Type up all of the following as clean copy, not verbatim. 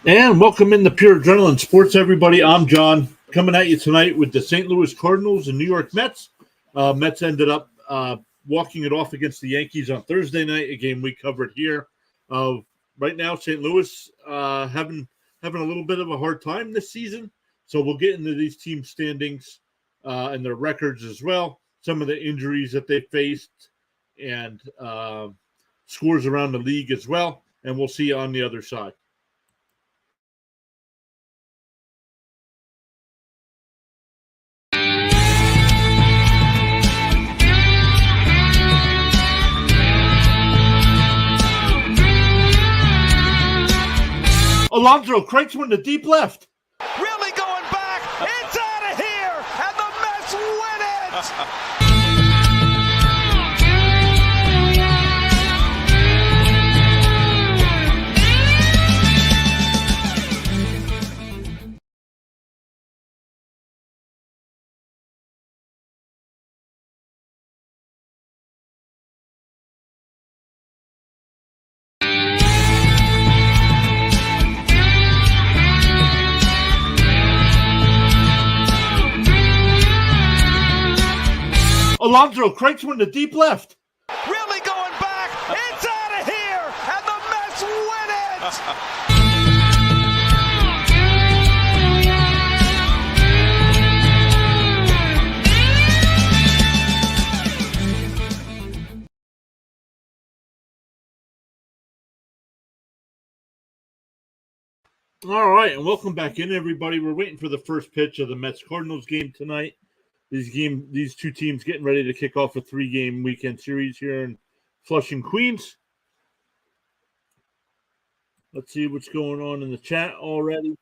And welcome into Pure Adrenaline Sports, everybody. I'm John, coming at you tonight with the St. Louis Cardinals and New York Mets. Mets ended up walking it off against the Yankees on Thursday night, a game we covered here. Right now, St. Louis having a little bit of a hard time this season, so we'll get into these team standings and their records as well, some of the injuries that they faced, and scores around the league as well, and we'll see you on the other side. Alonso cranks one to deep left. Really going back. It's out of here, and the Mets win it. Alonso cranks one to deep left. Really going back. It's out of here, and the Mets win it. All right, and welcome back in, everybody. We're waiting for the first pitch of the Mets-Cardinals game tonight. These two teams getting ready to kick off a 3-game weekend series here in Flushing, Queens. Let's see what's going on in the chat already.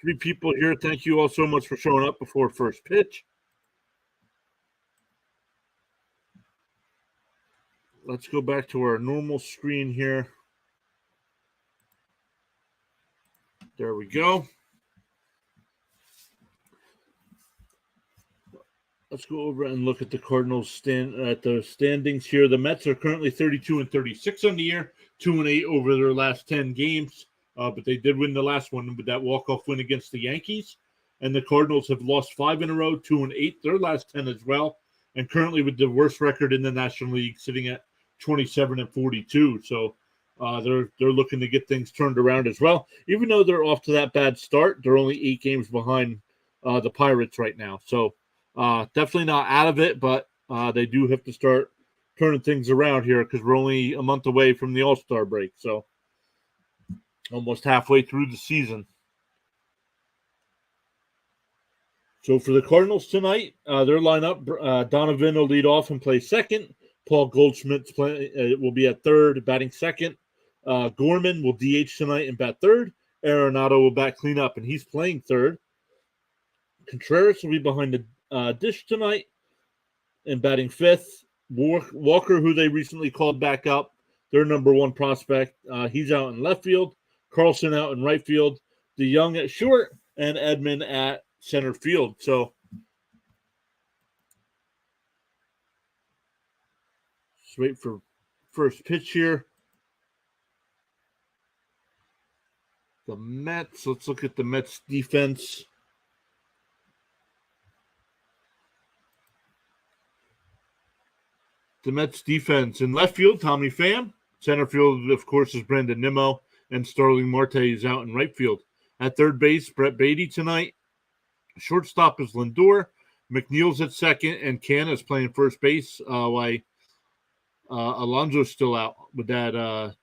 3 people here. Thank you all so much for showing up before first pitch. Let's go back to our normal screen here. There we go. Let's go over and look at the Cardinals standings here. The Mets are currently 32-36 on the year, 2-8 over their last 10 games. But they did win the last one with that walk-off win against the Yankees. And the Cardinals have lost 5 in a row, 2-8 their last 10 as well. And currently with the worst record in the National League, sitting at 27-42. So they're looking to get things turned around as well. Even though they're off to that bad start, they're only 8 games behind the Pirates right now. So definitely not out of it, but they do have to start turning things around here because we're only a month away from the All-Star break. So almost halfway through the season. So for the Cardinals tonight, their lineup, Donovan will lead off and play second. Paul Goldschmidt will be at third, batting second. Gorman will DH tonight and bat third. Arenado will bat cleanup, and he's playing third. Contreras will be behind the dish tonight and batting fifth. Walker, who they recently called back up, their number 1 prospect, he's out in left field. Carlson out in right field. DeYoung at short and Edman at center field. So just wait for first pitch here. The Mets, let's look at the Mets defense. The Mets defense in left field, Tommy Pham. Center field, of course, is Brandon Nimmo. And Starling Marte is out in right field. At third base, Brett Beatty tonight. Shortstop is Lindor. McNeil's at second. And Canna is playing first base while Alonso's still out with that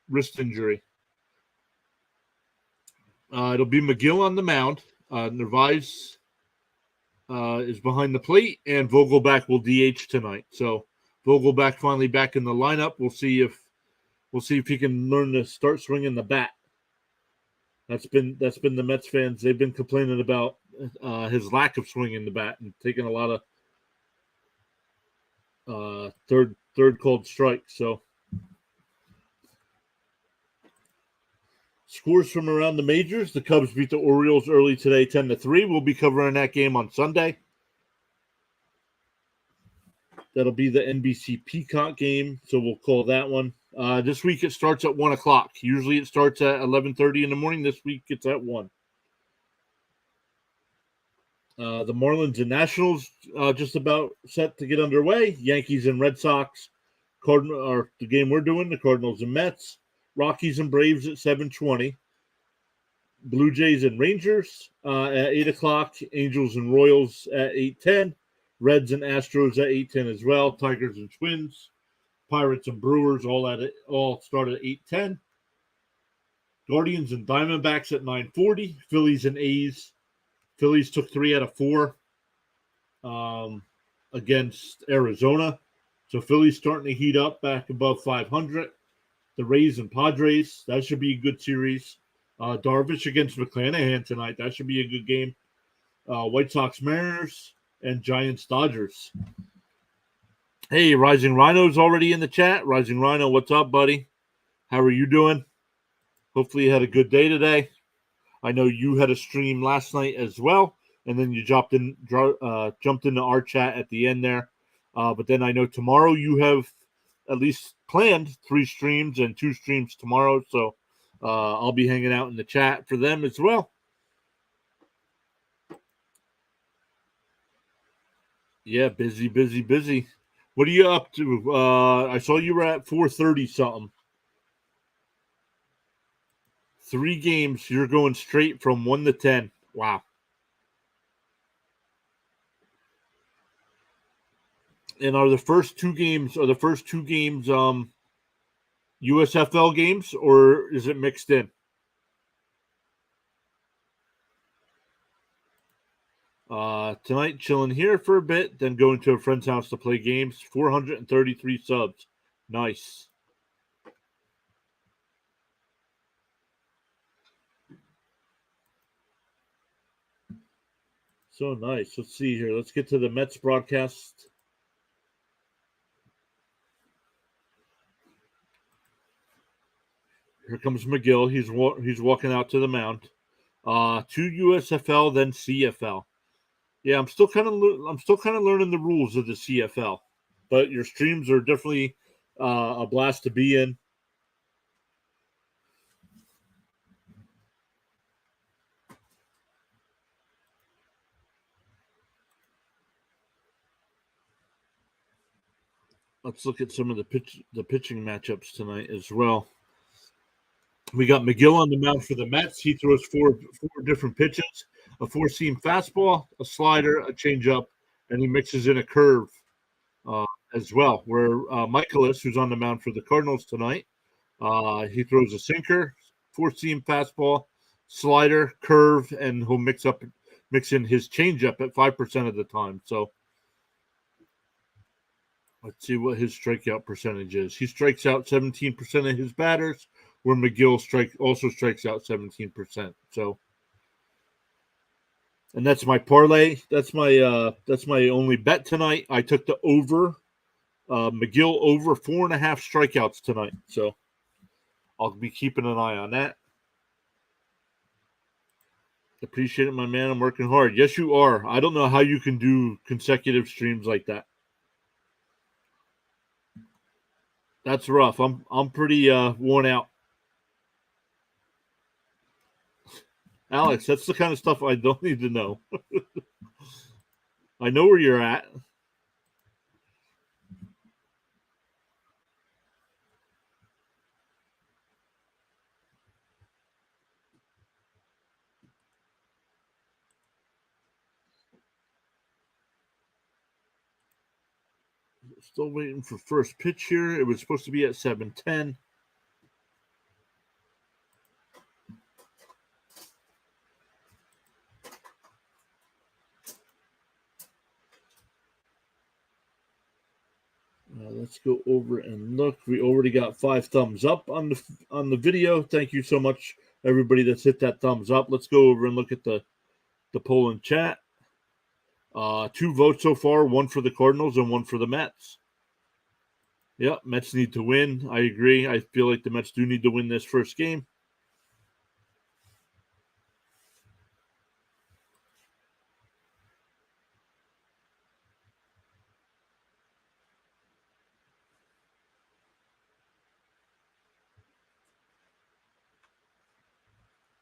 wrist injury. It'll be McGill on the mound. Narvaez is behind the plate. And Vogelbach will DH tonight. So Vogelbach finally back in the lineup. We'll see if he can learn to start swinging the bat. That's been the Mets fans. They've been complaining about his lack of swinging the bat and taking a lot of third called strikes. So scores from around the majors: the Cubs beat the Orioles early today, 10-3. We'll be covering that game on Sunday. That'll be the NBC Peacock game, so we'll call that one. This week it starts at 1 o'clock. Usually it starts at 11:30 in the morning. This week it's at 1. The Marlins and Nationals just about set to get underway. Yankees and Red Sox. Are the game we're doing. The Cardinals and Mets. Rockies and Braves at 7:20. Blue Jays and Rangers at 8 o'clock. Angels and Royals at 8:10. Reds and Astros at 8:10 as well. Tigers and Twins. Pirates and Brewers all start at 8:10. Guardians and Diamondbacks at 9:40. Phillies and A's. Phillies took 3 out of 4 against Arizona. So Phillies starting to heat up back above 500. The Rays and Padres. That should be a good series. Darvish against McClanahan tonight. That should be a good game. White Sox Mariners and Giants Dodgers. Hey, Rising Rhino's already in the chat. Rising Rhino, what's up, buddy? How are you doing? Hopefully you had a good day today. I know you had a stream last night as well, and then you jumped into our chat at the end there. But then I know tomorrow you have at least planned 3 streams and 2 streams tomorrow, so I'll be hanging out in the chat for them as well. Yeah, busy. What are you up to? I saw you were at 4:30 something. 3 games. You're going straight from 1 to 10. Wow. And are the first two games USFL games, or is it mixed in? Tonight, chilling here for a bit, then going to a friend's house to play games. 433 subs. Nice. So nice. Let's see here. Let's get to the Mets broadcast. Here comes McGill. He's walking out to the mound. 2 USFL, then CFL. Yeah, I'm still kind of learning the rules of the CFL, but your streams are definitely a blast to be in. Let's look at some of the pitching matchups tonight as well. We got McGill on the mound for the Mets. He throws four different pitches: a 4-seam fastball, a slider, a changeup, and he mixes in a curve as well. Where Michaelis, who's on the mound for the Cardinals tonight, he throws a sinker, 4-seam fastball, slider, curve, and he'll mix in his changeup at 5% of the time. So let's see what his strikeout percentage is. He strikes out 17% of his batters, where McGill also strikes out 17%. So, and that's my parlay. That's my only bet tonight. I took the over, McGill over 4.5 strikeouts tonight. So I'll be keeping an eye on that. Appreciate it, my man. I'm working hard. Yes, you are. I don't know how you can do consecutive streams like that. That's rough. I'm pretty worn out. Alex, that's the kind of stuff I don't need to know. I know where you're at. Still waiting for first pitch here. It was supposed to be at 7:10. Let's go over and look. We already got 5 thumbs up on the video. Thank you so much, everybody that's hit that thumbs up. Let's go over and look at the poll in chat. 2 votes so far, 1 for the Cardinals and 1 for the Mets. Yep, Mets need to win. I agree. I feel like the Mets do need to win this first game.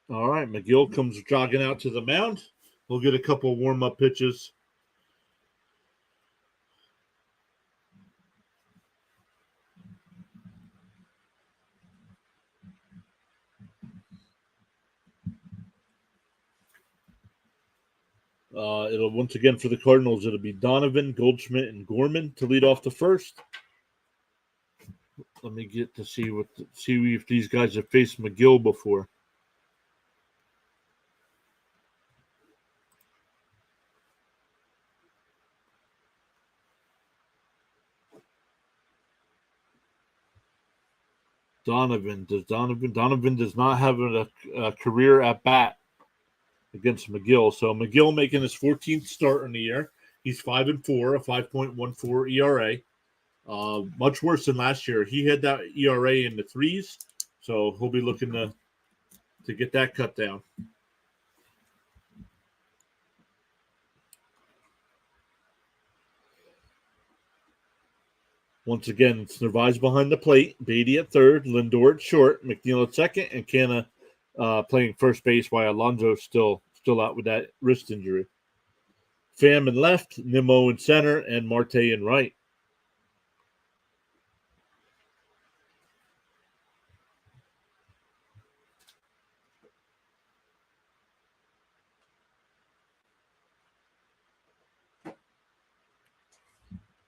All right, McGill comes jogging out to the mound. He'll get a couple of warm-up pitches. It'll once again for the Cardinals. It'll be Donovan, Goldschmidt, and Gorman to lead off the first. Let me get to see if these guys have faced McGill before. Donovan does not have a career at bat against McGill. So McGill making his 14th start in the year. He's 5-4, a 5.14 ERA. Much worse than last year. He had that ERA in the threes, so he'll be looking to get that cut down. Once again, it's Narvaez behind the plate, Beatty at third, Lindor at short, McNeil at second, and Canna playing first base while Alonso's still out with that wrist injury. Pham in left, Nimmo in center, and Marte in right.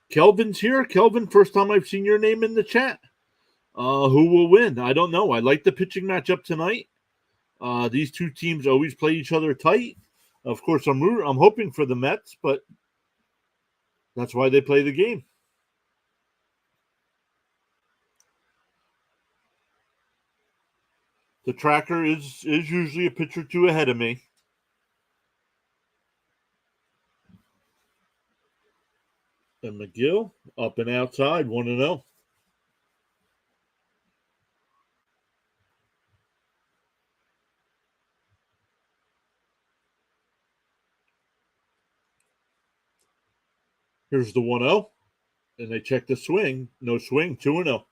Kelvin's here. Kelvin, first time I've seen your name in the chat. Who will win? I don't know. I like the pitching matchup tonight. These two teams always play each other tight. Of course, I'm hoping for the Mets, but that's why they play the game. The tracker is usually a pitch or two ahead of me. And McGill up and outside, 1-0. Here's the 1-0. And they check the swing. No swing, 2-0.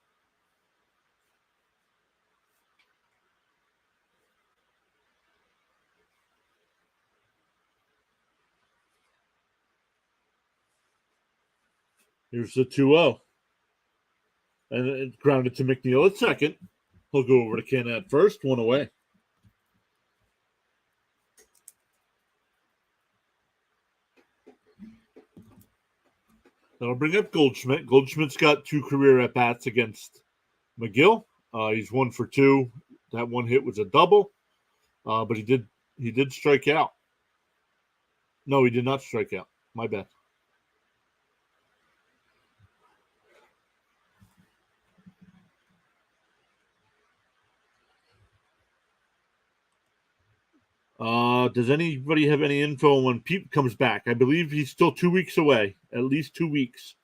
Here's the 2-0. And it grounded to McNeil at second. He'll go over to Canna at first, one away. That'll bring up Goldschmidt. Goldschmidt's got 2 career at-bats against McGill. He's 1 for 2. That one hit was a double, but he did strike out. No, he did not strike out. My bad. Does anybody have any info when Pete comes back? I believe he's still 2 weeks away, at least 2 weeks.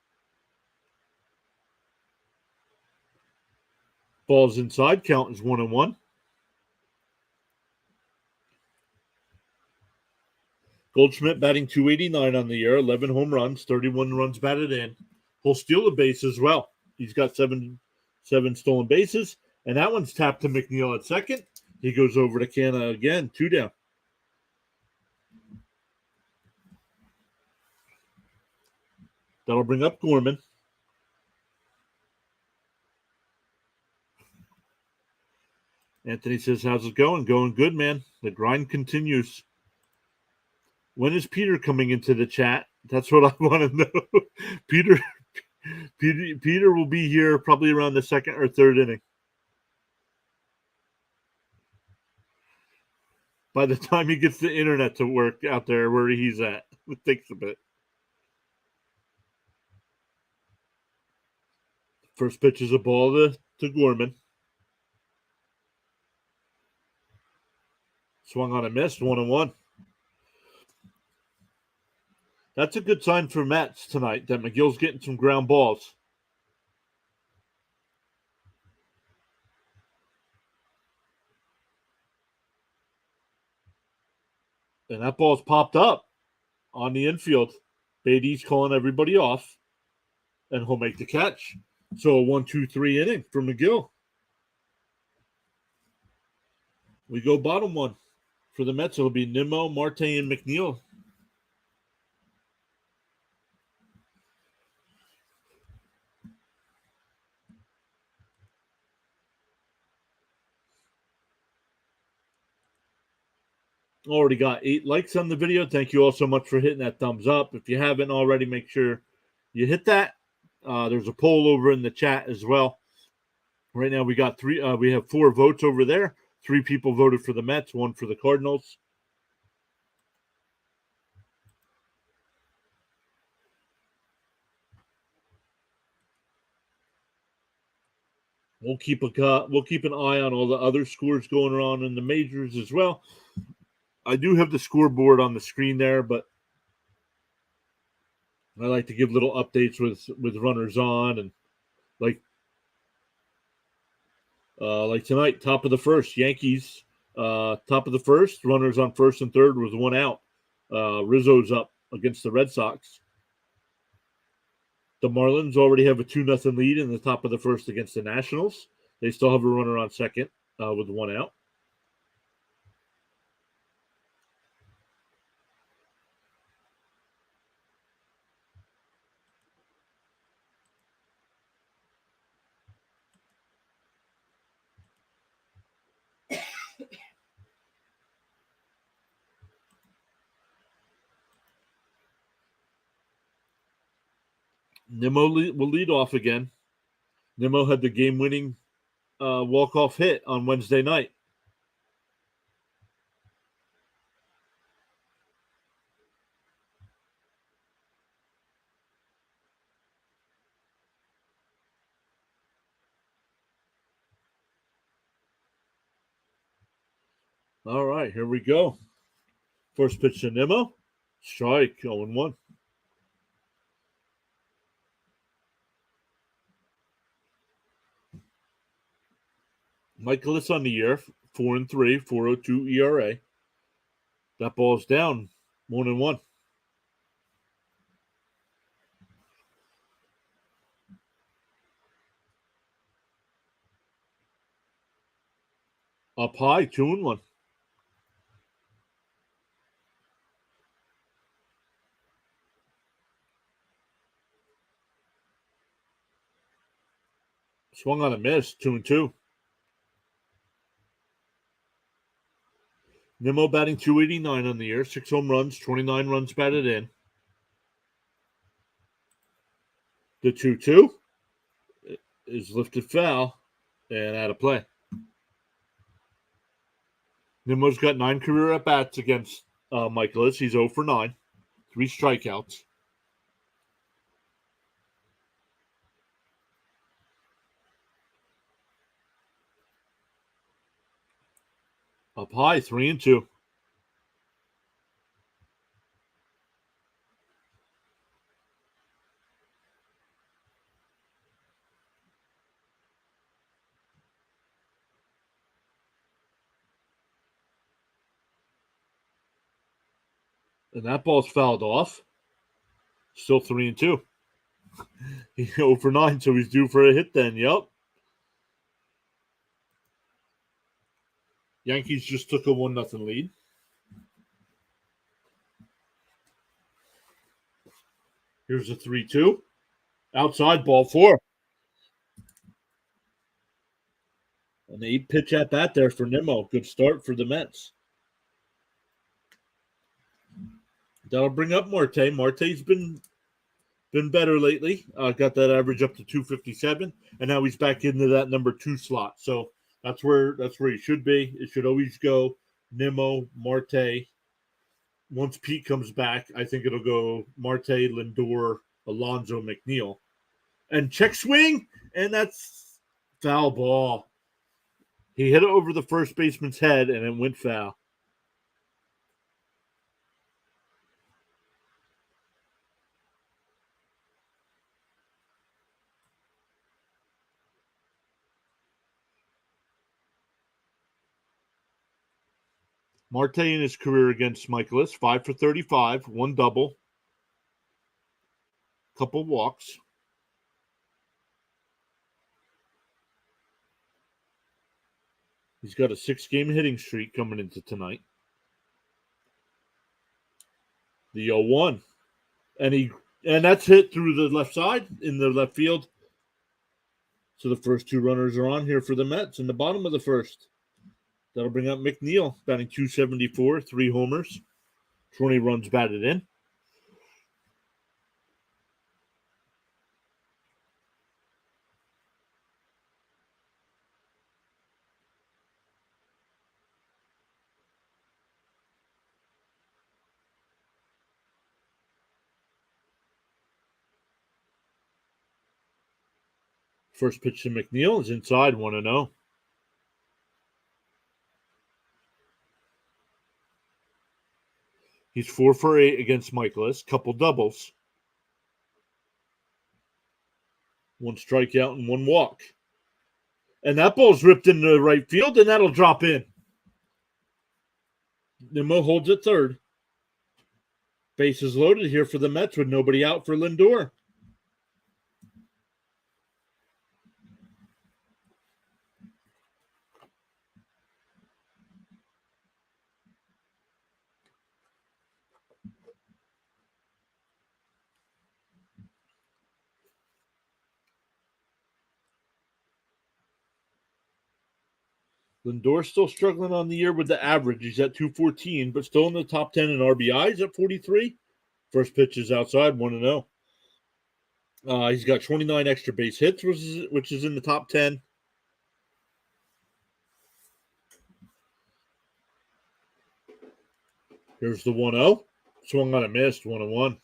Ball's inside, count is 1-1. Goldschmidt batting .289 on the year, 11 home runs, 31 runs batted in. He'll steal a base as well. He's got seven stolen bases, and that one's tapped to McNeil at second. He goes over to Canna again, 2 down. That'll bring up Gorman. Anthony says, how's it going? Going good, man. The grind continues. When is Peter coming into the chat? That's what I want to know. Peter will be here probably around the second or third inning. By the time he gets the internet to work out there where he's at, it takes a bit. First pitch is a ball to Gorman. Swung on a miss, 1-1. That's a good sign for Mets tonight that McGill's getting some ground balls. And that ball's popped up on the infield. Beatty's calling everybody off, and he'll make the catch. So a 1-2-3 inning for McGill. We go bottom one. For the Mets, it'll be Nimmo, Marte, and McNeil. Already got 8 likes on the video. Thank you all so much for hitting that thumbs up. If you haven't already, make sure you hit that. There's a poll over in the chat as well. Right now we got 3. We have 4 votes over there. 3 people voted for the Mets, 1 for the Cardinals. We'll keep an eye on all the other scores going on in the majors as well. I do have the scoreboard on the screen there, but I like to give little updates with runners on, and like tonight, top of the first, Yankees, top of the first, runners on first and third with 1 out. Rizzo's up against the Red Sox. The Marlins already have a 2-0 lead in the top of the first against the Nationals. They still have a runner on second with 1 out. Nimmo will lead off again. Nimmo had the game-winning walk-off hit on Wednesday night. All right, here we go. First pitch to Nimmo. Strike, 0-1. Michaelis on the year, 4-3, 4.02 ERA. That ball's down, 1-1. Up high, 2-1. Swung on a miss, 2-2. Nimmo batting .289 on the year, 6 home runs, 29 runs batted in. The 2-2 is lifted foul and out of play. Nimmo's got 9 career at-bats against Michaelis. He's 0 for 9, 3 strikeouts. Up high, 3-2. And that ball's fouled off. Still 3-2. He's 0 for 9, so he's due for a hit then. Yep. Yankees just took a 1-0 lead. Here's a 3-2. Outside, ball 4. An 8-pitch at bat there for Nimmo. Good start for the Mets. That'll bring up Marte. Marte's been better lately. Got that average up to 257, and now he's back into that number 2 slot. So that's where he should be. It should always go Nimmo, Marte. Once Pete comes back, I think it'll go Marte, Lindor, Alonso, McNeil. And check swing, and that's foul ball. He hit it over the first baseman's head, and it went foul. Marte in his career against Michaelis, 5 for 35, 1 double, couple walks. He's got a 6-game hitting streak coming into tonight. The 0-1. And that's hit through the left side in the left field. So the first 2 runners are on here for the Mets in the bottom of the first. That'll bring up McNeil, batting .274, 3 homers, 20 runs batted in. First pitch to McNeil is inside, 1-0. He's 4 for 8 against Michaelis, couple doubles. 1 strikeout and 1 walk. And that ball's ripped into right field, and that'll drop in. Nimmo holds at third. Bases loaded here for the Mets with nobody out for Lindor. Lindor still struggling on the year with the average. He's at 214, but still in the top 10 in RBIs at 43. First pitch is outside, 1-0. He's got 29 extra base hits, which is in the top 10. Here's the 1-0. Swung on a missed, 1-1.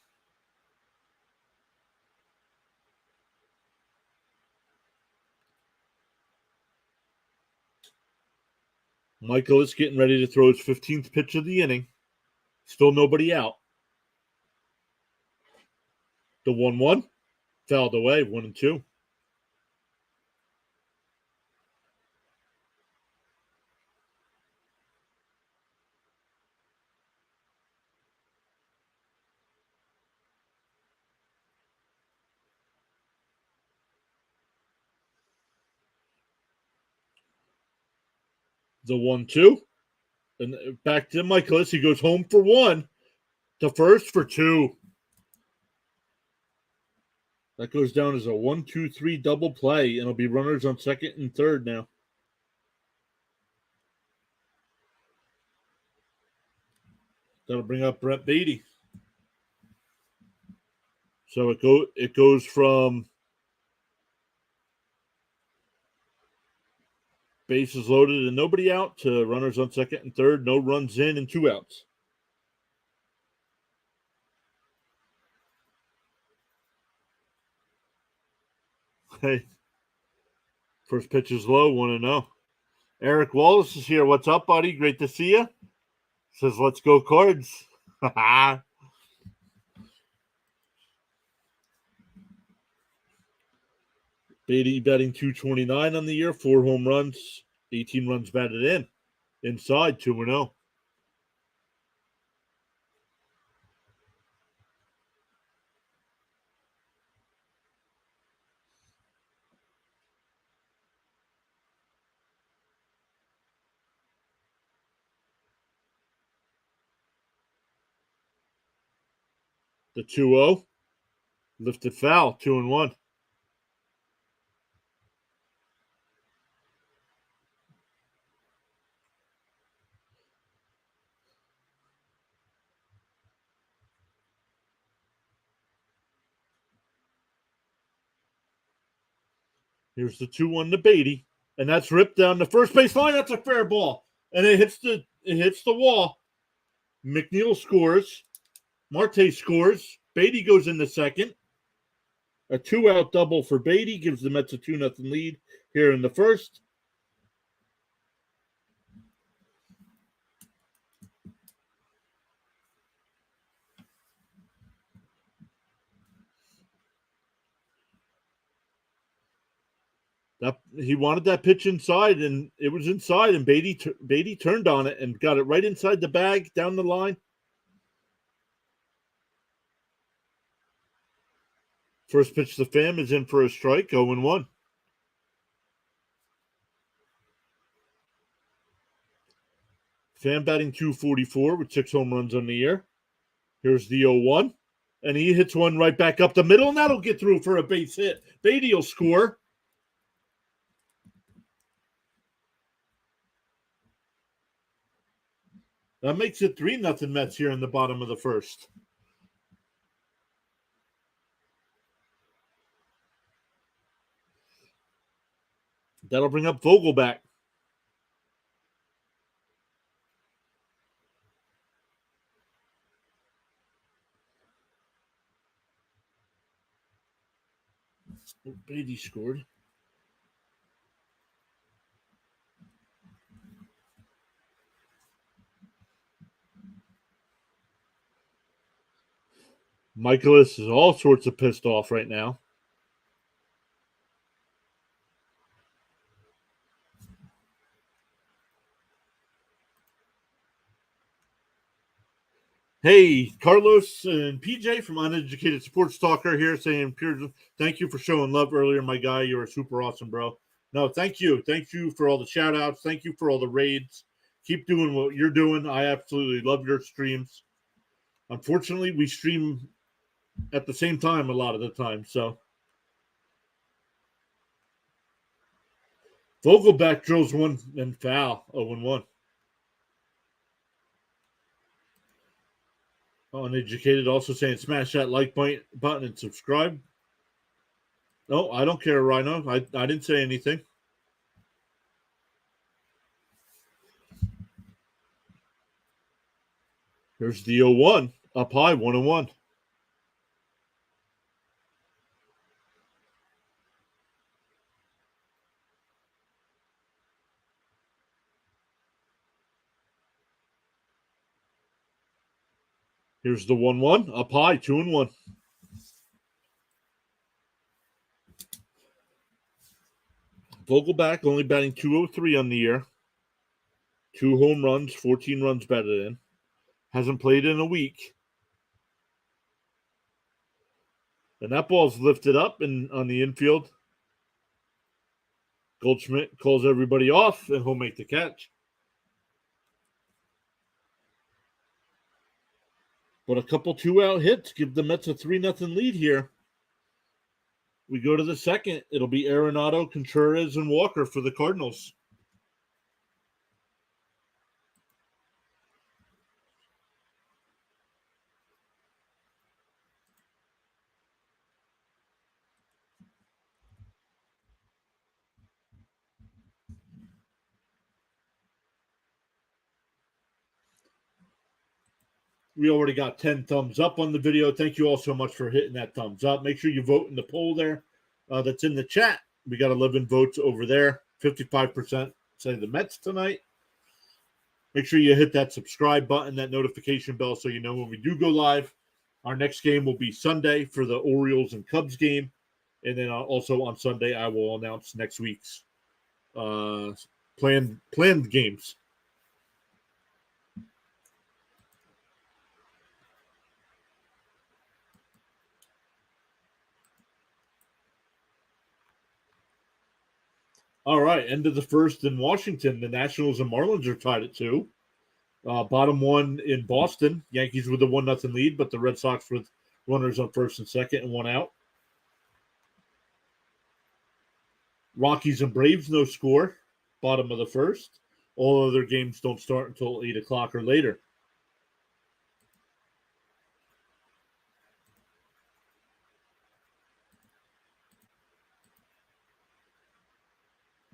Michael is getting ready to throw his 15th pitch of the inning. Still nobody out. The 1-1 fouled away, 1-2. The 1-2. And back to Michaelis. He goes home for 1. To first for 2. That goes down as a 1-2-3 double play, and it'll be runners on second and third now. That'll bring up Brett Beatty. So it goes from bases loaded and nobody out to runners on second and third, no runs in and 2 outs. Hey, first pitch is low, 1-0. Eric Wallace is here. What's up, buddy? Great to see you. Says, let's go Cards. Beatty batting .229 on the year, 4 home runs, 18 runs batted in. Inside, 2-0. The 2-0. Lifted foul, 2-1. Here's the 2-1 to Beatty. And that's ripped down the first base line. That's a fair ball. And it hits the wall. McNeil scores. Marte scores. Beatty goes into second. A 2-out double for Beatty gives the Mets a 2-0 lead here in the first. He wanted that pitch inside, and it was inside, and Beatty turned on it and got it right inside the bag, down the line. First pitch to Pham is in for a strike, 0-1. Fan batting 244 with 6 home runs on the year. Here's the 0-1. And he hits one right back up the middle, and that'll get through for a base hit. Beatty will score. That makes it 3-0 Mets here in the bottom of the first. That'll bring up Vogel back. Beatty scored. Michaelis is all sorts of pissed off right now. Hey, Carlos and PJ from Uneducated Sports Talker here saying, thank you for showing love earlier, my guy. You're super awesome, bro. No, thank you. Thank you for all the shout outs. Thank you for all the raids. Keep doing what you're doing. I absolutely love your streams. Unfortunately, we stream at the same time a lot of the time, so. Vogelback drills one and foul, 0-1. Uneducated also saying smash that like button and subscribe. No, I don't care, Rhino. I didn't say anything. Here's the 0-1. Up high, 1-1. Here's the 1-1. Up high, 2-1. Vogelback only batting 203 on the year. 2 home runs, 14 runs batted in. Hasn't played in a week. And that ball's lifted up and on the infield. Goldschmidt calls everybody off, and he'll make the catch. But a couple 2-out hits give the Mets a 3-0 lead here. We go to the second. It'll be Arenado, Contreras, and Walker for the Cardinals. We already got 10 thumbs up on the video. Thank you all so much for hitting that thumbs up. Make sure you vote in the poll there that's in the chat. We got 11 votes over there. 55% say the Mets tonight. Make sure you hit that subscribe button, that notification bell, so you know when we do go live. Our next game will be Sunday for the Orioles and Cubs game. And then also on Sunday, I will announce next week's planned games. All right, end of the first in Washington. The Nationals and Marlins are tied at 2. Bottom one in Boston. Yankees with a 1-0 lead, but the Red Sox with runners on first and second and 1 out. Rockies and Braves, no score. Bottom of the first. All other games don't start until 8 o'clock or later.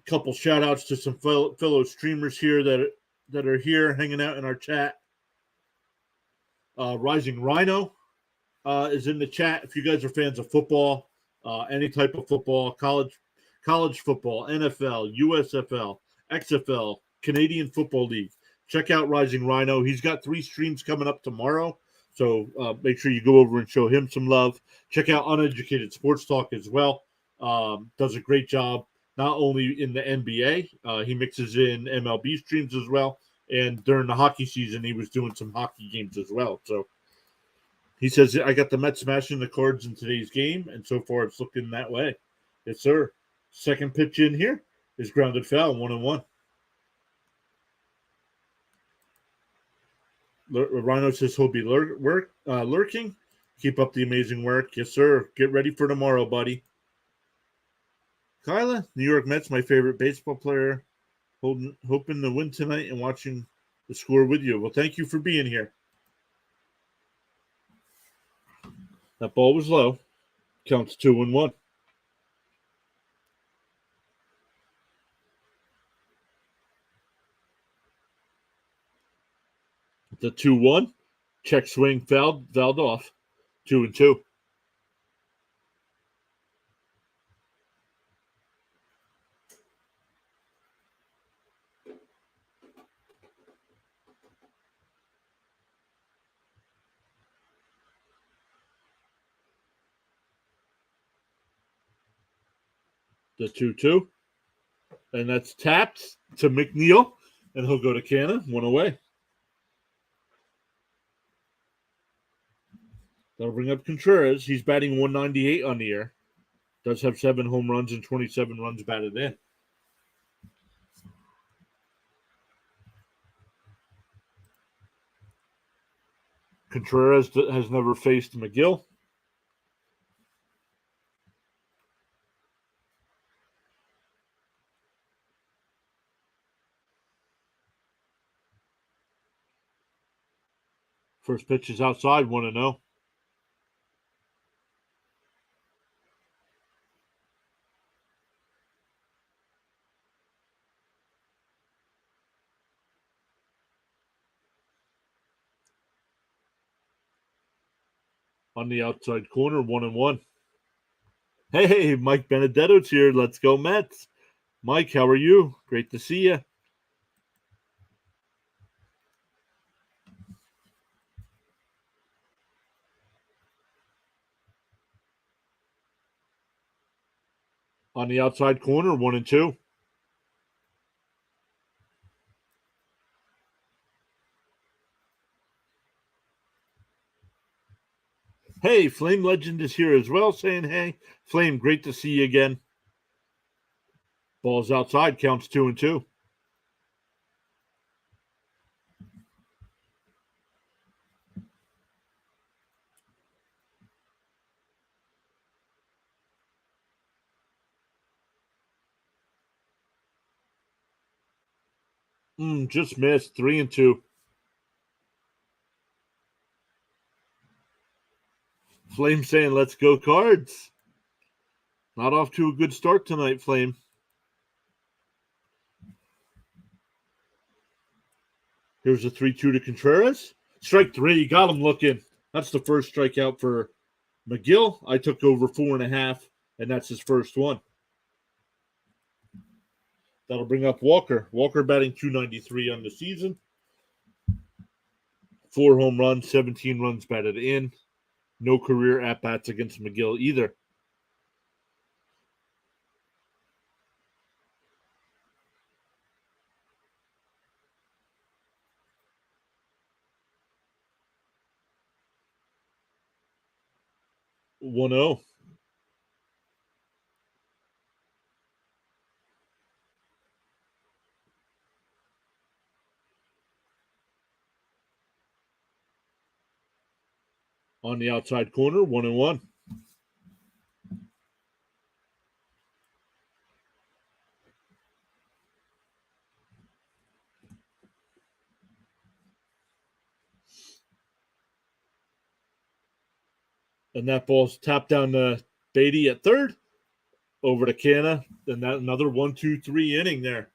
Couple shout outs to some fellow streamers here that are here hanging out in our chat. Rising Rhino is in the chat. If you guys are fans of football, any type of football, college football, NFL, USFL, XFL, Canadian Football League, check out Rising Rhino. He's got 3 streams coming up tomorrow, so make sure you go over and show him some love. Check out Uneducated Sports Talk as well. Does a great job. Not only in the NBA, he mixes in MLB streams as well. And during the hockey season, he was doing some hockey games as well. So he says, I got the Mets smashing the Cards in today's game. And so far, it's looking that way. Yes, sir. Second pitch in here is grounded foul, 1-1. Rhino says he'll be lurking. Keep up the amazing work. Yes, sir. Get ready for tomorrow, buddy. Kyla, New York Mets, my favorite baseball player. Hoping to win tonight and watching the score with you. Well, thank you for being here. That ball was low. Counts 2-1. The 2-1. Check swing fouled off. 2-2. The 2-2. And that's tapped to McNeil. And he'll go to Canna. 1 away. That'll bring up Contreras. He's batting 198 on the year. Does have 7 home runs and 27 runs batted in. Contreras has never faced McGill. First pitch is outside, 1-0. On the outside corner, 1-1. Hey, Mike Benedetto's here. Let's go, Mets. Mike, how are you? Great to see you. On the outside corner, 1-2. Hey, Flame Legend is here as well, saying hey. Flame, great to see you again. Ball's outside, counts 2-2. Just missed, 3-2. Flame saying, let's go Cards. Not off to a good start tonight, Flame. Here's a 3-2 to Contreras. Strike 3, got him looking. That's the first strikeout for McGill. I took over 4.5, and that's his first one. That'll bring up Walker. Walker batting 293 on the season. 4 home runs, 17 runs batted in. No career at-bats against McGill either. One 0. On the outside corner, 1-1. And that ball's tapped down to Beatty at third. Over to Canna. And that another 1-2-3 inning there.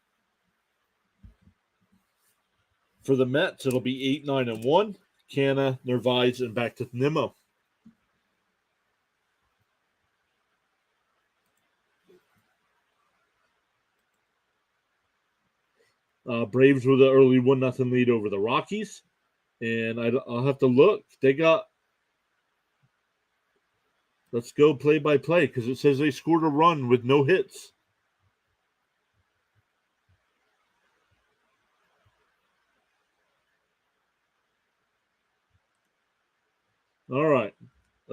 For the Mets, it'll be 8-9-1. Canna, Nervise, and back to Nimmo. Braves with an early 1-0 lead over the Rockies. And I'll have to look. They got... Let's go play-by-play because it says they scored a run with no hits. All right.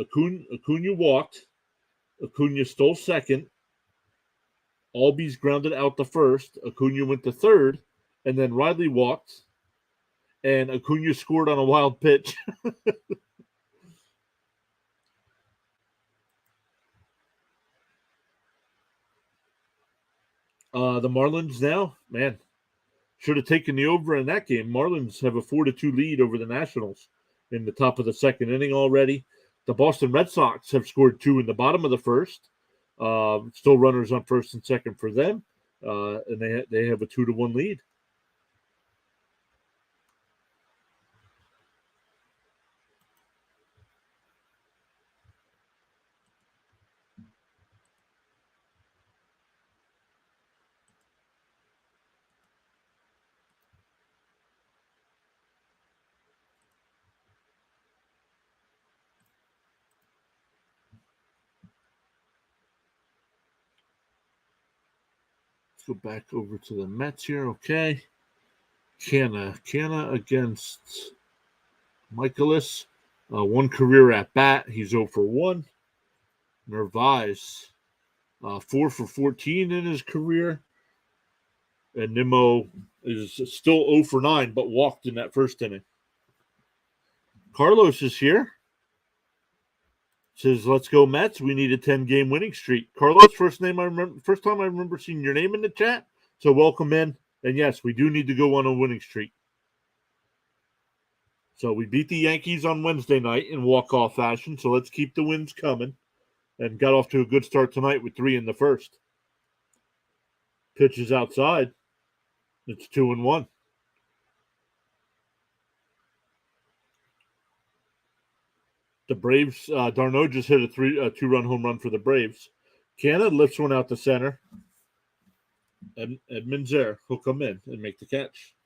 Acuna walked. Acuna stole second. Albies grounded out the first. Acuna went to third. And then Riley walked. and Acuna scored on a wild pitch. The Marlins now, man, should have taken the over in that game. Marlins have a 4-2 lead over the Nationals in the top of the second inning already. The Boston Red Sox have scored 2 in the bottom of the first. Still runners on first and second for them, and they have a 2-1 lead. Go back over to the Mets here. Okay. Canna against Michaelis. 1 career at bat. He's 0 for 1. Narvaez, 4 for 14 in his career. And Nimmo is still 0 for 9, but walked in that first inning. Carlos is here. Says, let's go Mets. We need a 10-game winning streak. Carlos, first time I remember seeing your name in the chat. So welcome in. And yes, we do need to go on a winning streak. So we beat the Yankees on Wednesday night in walk-off fashion. So let's keep the wins coming. And got off to a good start tonight with 3 in the first. Pitch is outside. It's 2-1. The Braves, Darno just hit a 2-run home run for the Braves. Canna lifts one out to center. Edmonds there. He'll come in and make the catch.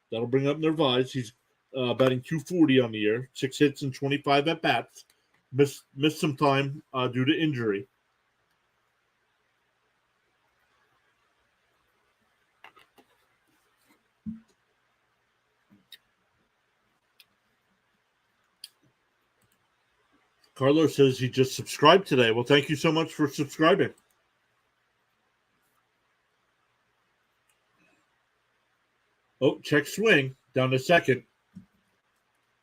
That'll bring up Narvaez. He's batting .240 on the year. 6 hits and 25 at-bats. Missed some time due to injury. Carlos says he just subscribed today. Well, thank you so much for subscribing. Oh, check swing. Down to second.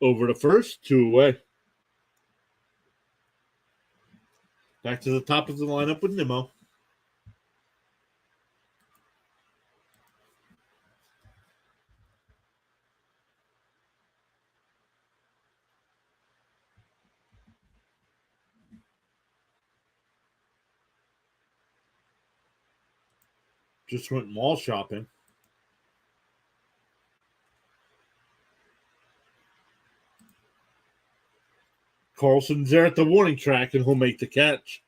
Over to first. 2 away. Back to the top of the lineup with Nimmo. Just went mall shopping. Carlson's there at the warning track, and he'll make the catch.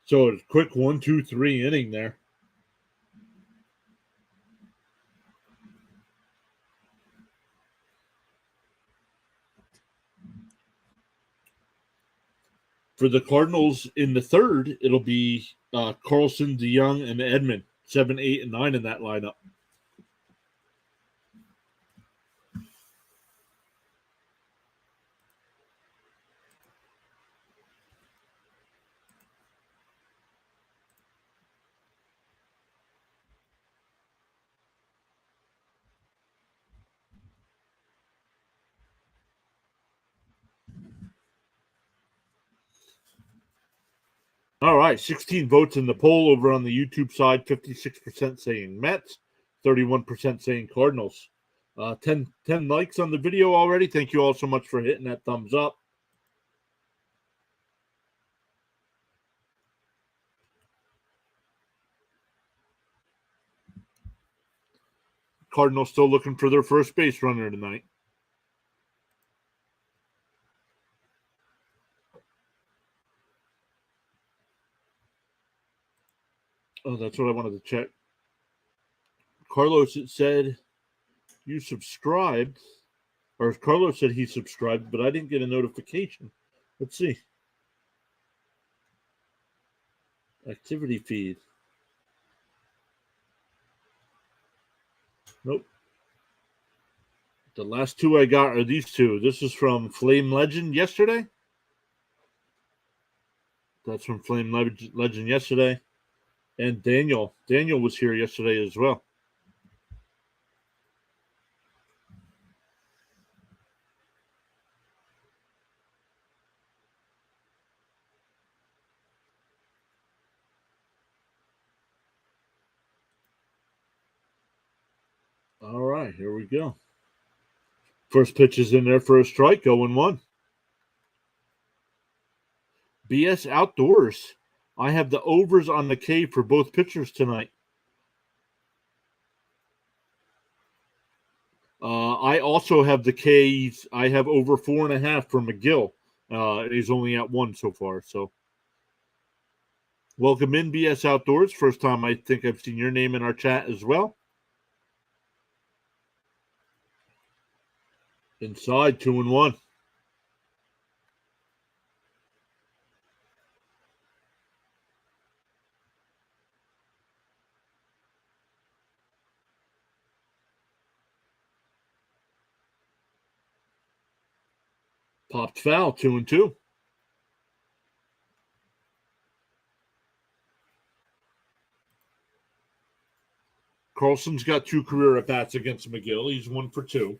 So a quick 1, 2, 3 inning there. For the Cardinals in the third, it'll be Carlson, DeYoung, and Edman. 7, 8, and 9 in that lineup. All right, 16 votes in the poll over on the YouTube side. 56% saying Mets, 31% saying Cardinals. 10 likes on the video already. Thank you all so much for hitting that thumbs up. Cardinals still looking for their first base runner tonight. Oh, that's what I wanted to check. Carlos, it said you subscribed, or Carlos said he subscribed, but I didn't get a notification. Let's see. Activity feed. Nope. The last 2 I got are these 2. This is from Flame Legend yesterday. That's from Flame Legend yesterday. And Daniel. Daniel was here yesterday as well. All right, here we go. First pitch is in there for a strike, 0-1. BS Outdoors. I have the overs on the K for both pitchers tonight. I also have the K's. I have over 4.5 for McGill. He's only at 1 so far. So, welcome in, BS Outdoors. First time I think I've seen your name in our chat as well. Inside, 2-1. Popped foul, 2-2. Carlson's got 2 career at bats against McGill. He's 1 for 2.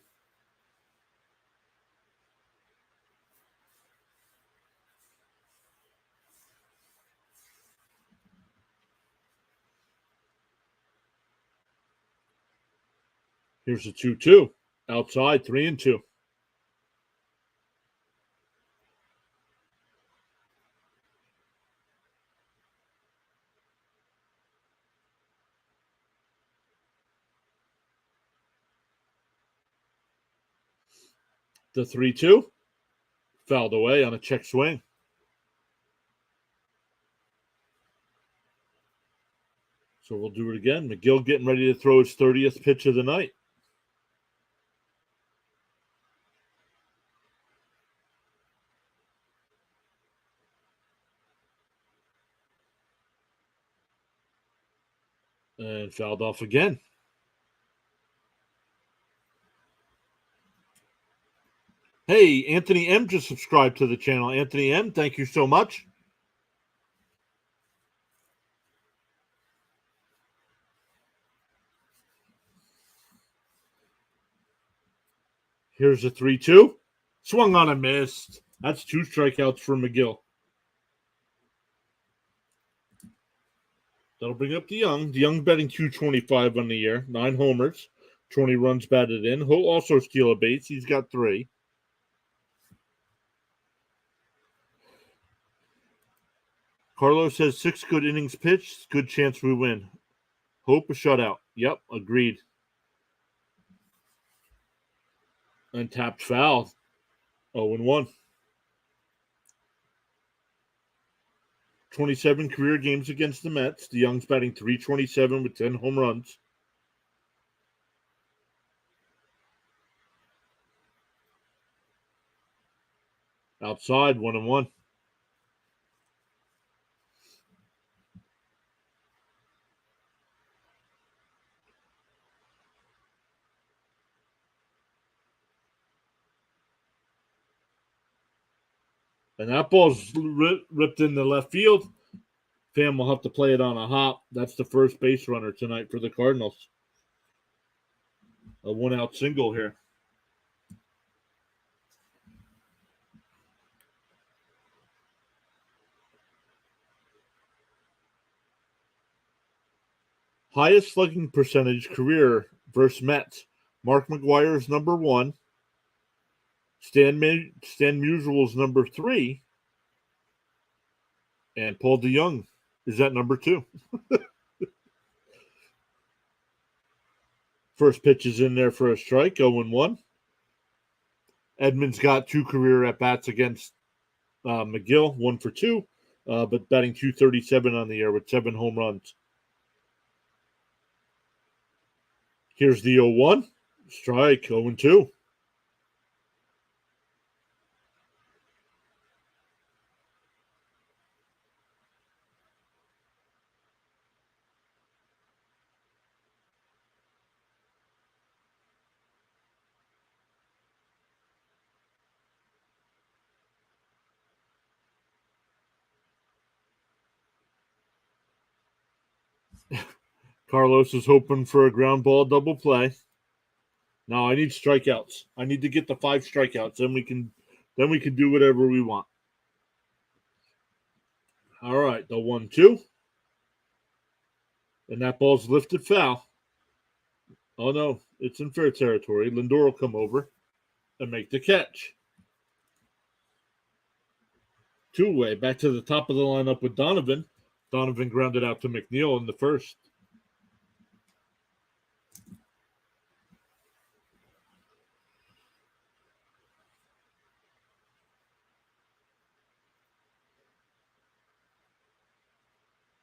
Here's a 2-2. Outside, 3-2. The 3-2 fouled away on a check swing. So we'll do it again. McGill getting ready to throw his 30th pitch of the night. And fouled off again. Hey, Anthony M just subscribed to the channel. Anthony M, thank you so much. Here's a 3-2. Swung on a miss. That's 2 strikeouts for McGill. That'll bring up DeYoung. DeYoung betting 225 on the year. 9 homers. 20 runs batted in. He'll also steal a base. He's got 3. Carlos has 6 good innings pitched. Good chance we win. Hope a shutout. Yep, agreed. And tapped foul. 0-1. 27 career games against the Mets. DeYoung's batting 327 with 10 home runs. Outside, 1-1. And that ball's ripped into left field. Pham will have to play it on a hop. That's the first base runner tonight for the Cardinals. A 1-out single here. Highest slugging percentage career versus Mets. Mark McGwire is number 1. Stan Musial is number 3. And Paul DeYoung is at number 2. First pitch is in there for a strike, 0-1. Edmonds got 2 career at-bats against McGill, 1 for 2, but batting 237 on the year with 7 home runs. Here's the 0-1. Strike, 0-2. Carlos is hoping for a ground ball double play. Now I need strikeouts. I need to get the 5 strikeouts. Then we can do whatever we want. All right, the 1-2. And that ball's lifted foul. Oh no, it's in fair territory. Lindor will come over and make the catch. 2-way back to the top of the lineup with Donovan. Donovan grounded out to McNeil in the first.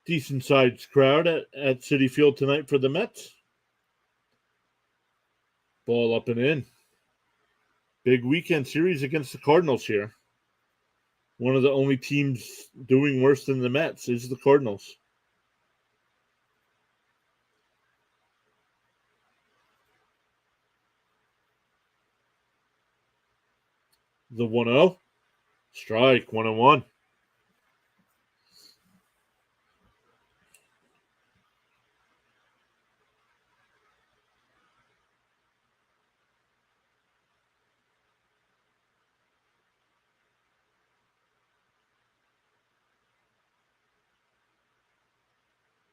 Decent sized crowd at Citi Field tonight for the Mets. Ball up and in. Big weekend series against the Cardinals here. One of the only teams doing worse than the Mets is the Cardinals. The 1-0. Strike, 1-1.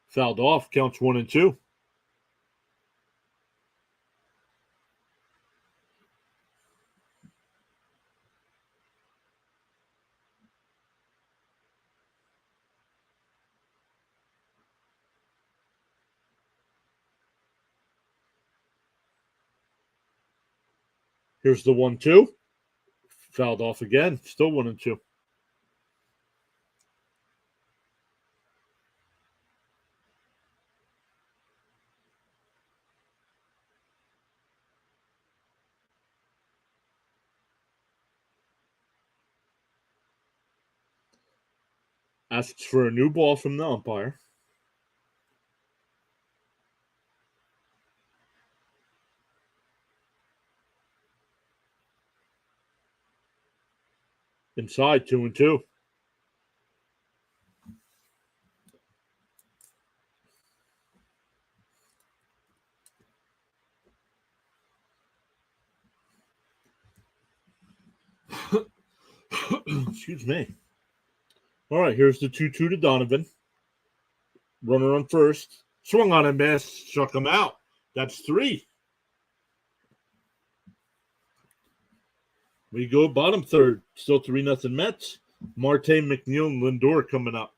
Fouled off, counts 1-2. Here's the 1-2. Fouled off again, still 1-2. Asks for a new ball from the umpire. Inside, 2-2. Excuse me. All right, here's the 2-2 to Donovan. Runner on first. Swung on and miss. Struck him out. That's 3. We go bottom third. Still 3-0 Mets. Marte, McNeil, and Lindor coming up.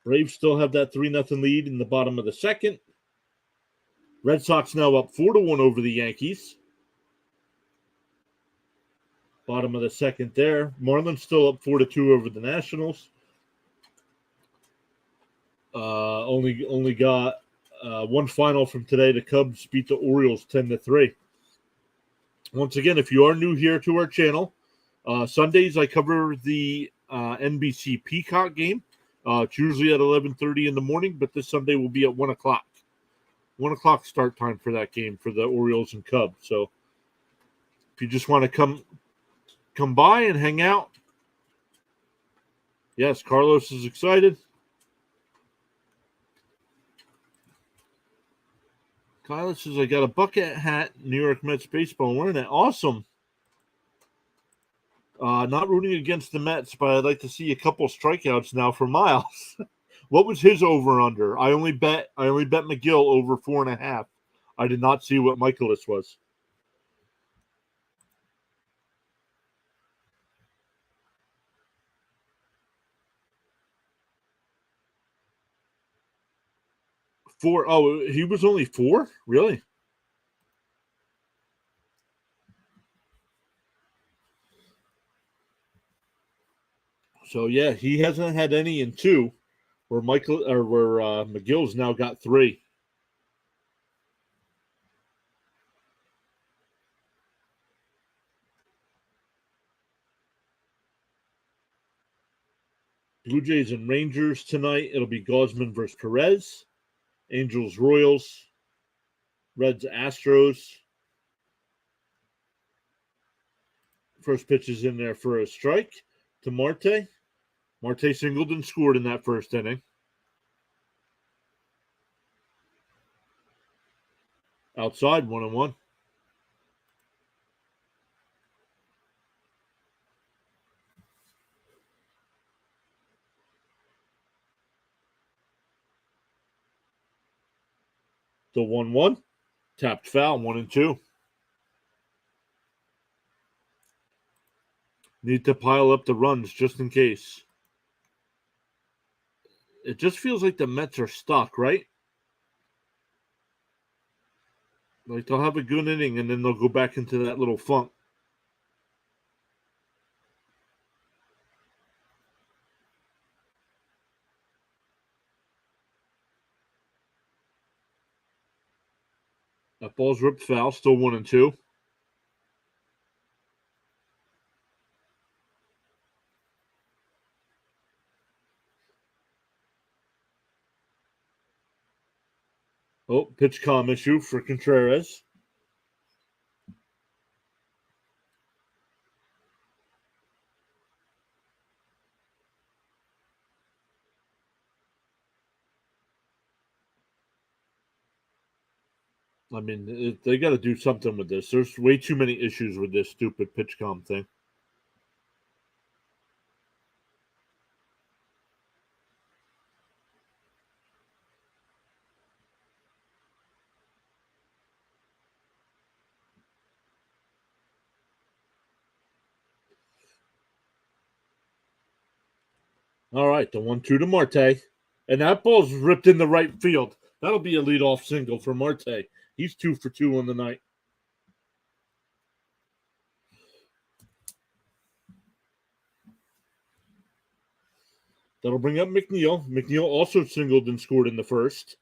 Braves still have that 3-0 lead in the bottom of the second. Red Sox now up 4-1 over the Yankees. Bottom of the second there. Marlins still up 4-2 over the Nationals. Only got one final from today. The Cubs beat the Orioles 10-3. Once again, if you are new here to our channel, Sundays I cover the NBC Peacock game. It's usually at 11:30 in the morning, but this Sunday will be at 1 o'clock. 1 o'clock start time for that game for the Orioles and Cubs. So if you just want to come by and hang out. Yes, Carlos is excited. Carlos says, I got a bucket hat, New York Mets baseball. Wearing it. Awesome. Not rooting against the Mets, but I'd like to see a couple strikeouts now for Miles. What was his over-under? I only bet McGill over 4.5. I did not see what Michaelis was. Four. Oh, he was only 4? Really? So yeah, he hasn't had any in 2. Where McGill's now got 3. Blue Jays and Rangers tonight. It'll be Gausman versus Perez. Angels, Royals. Reds, Astros. First pitch is in there for a strike to Marte. Marte singled and scored in that first inning. Outside, 1-1. The 1-1. Tapped foul, 1-2. Need to pile up the runs just in case. It just feels like the Mets are stuck, right? Like they'll have a good inning and then they'll go back into that little funk. That ball's ripped foul, still 1-2. Oh, pitch calm issue for Contreras. I mean, they got to do something with this. There's way too many issues with this stupid pitch calm thing. All right, the 1-2 to Marte. And that ball's ripped in the right field. That'll be a leadoff single for Marte. He's 2 for 2 on the night. That'll bring up McNeil. McNeil also singled and scored in the first.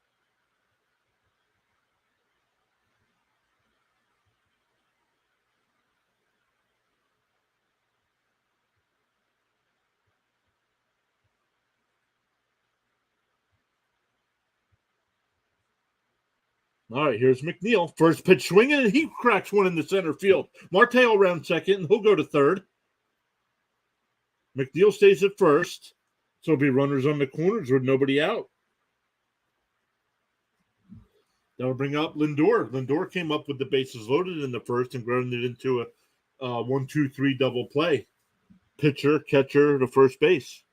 All right, here's McNeil. First pitch swinging, and he cracks one in the center field. Marte will round second, and he'll go to third. McNeil stays at first. So it'll be runners on the corners with nobody out. That'll bring up Lindor. Lindor came up with the bases loaded in the first and grounded it into a 1-2-3 double play. Pitcher, catcher to first base.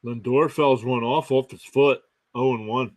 Lindor fouls one off his foot. 0-1.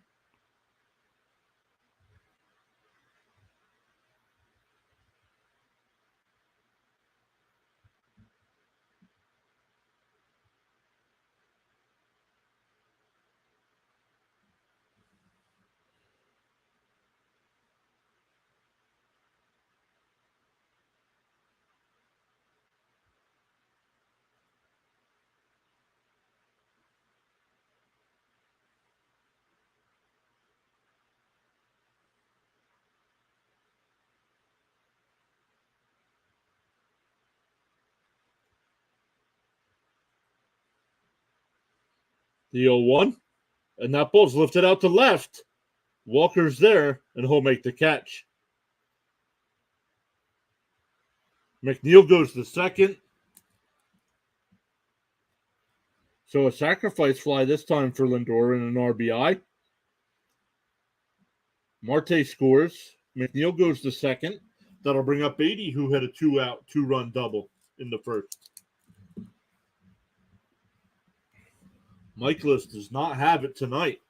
The 0-1. And that ball's lifted out to left. Walker's there, and he'll make the catch. McNeil goes to second. So a sacrifice fly this time for Lindor and an RBI. Marte scores. McNeil goes to second. That'll bring up Beatty, who had a 2-out, 2-run double in the first. Michaelis does not have it tonight.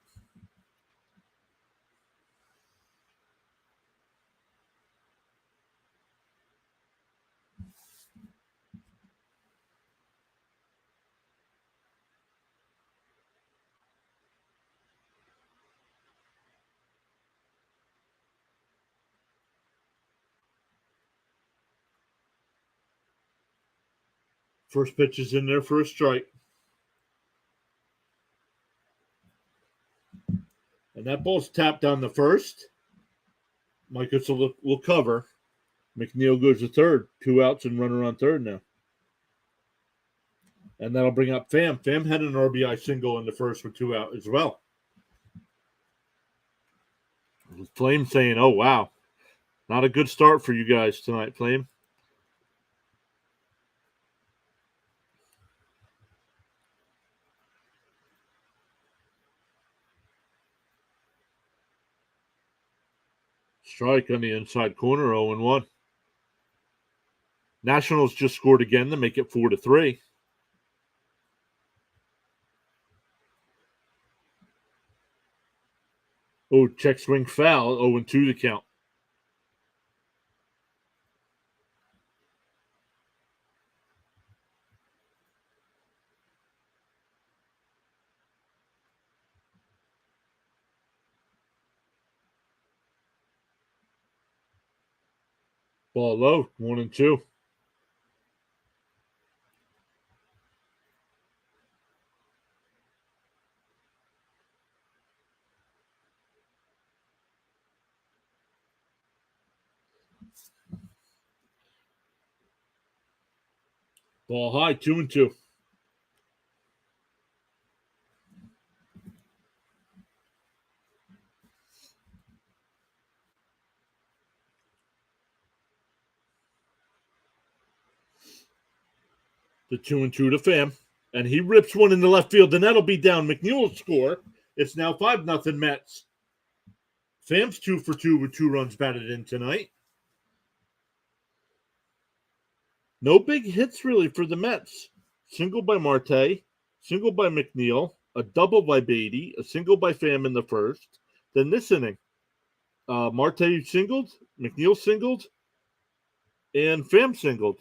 First pitch is in there for a strike. And that ball's tapped down the first. Michaelis will cover. McNeil goes to third. 2 outs and runner on third now. And that'll bring up Pham. Pham had an RBI single in the first with 2 out as well. Flame saying, oh, wow. Not a good start for you guys tonight, Flame. Strike on the inside corner, 0-1. Nationals just scored again to make it 4-3. Oh, check swing foul, 0-2 to count. Ball low, 1-2. Ball high, 2-2. The 2-2 to Pham. And he rips one in the left field, and that'll be down. McNeil will score. It's now 5-0 Mets. Pham's 2 for 2 with 2 runs batted in tonight. No big hits really for the Mets. Single by Marte, single by McNeil, a double by Beatty, a single by Pham in the first. Then this inning, Marte singled, McNeil singled, and Pham singled.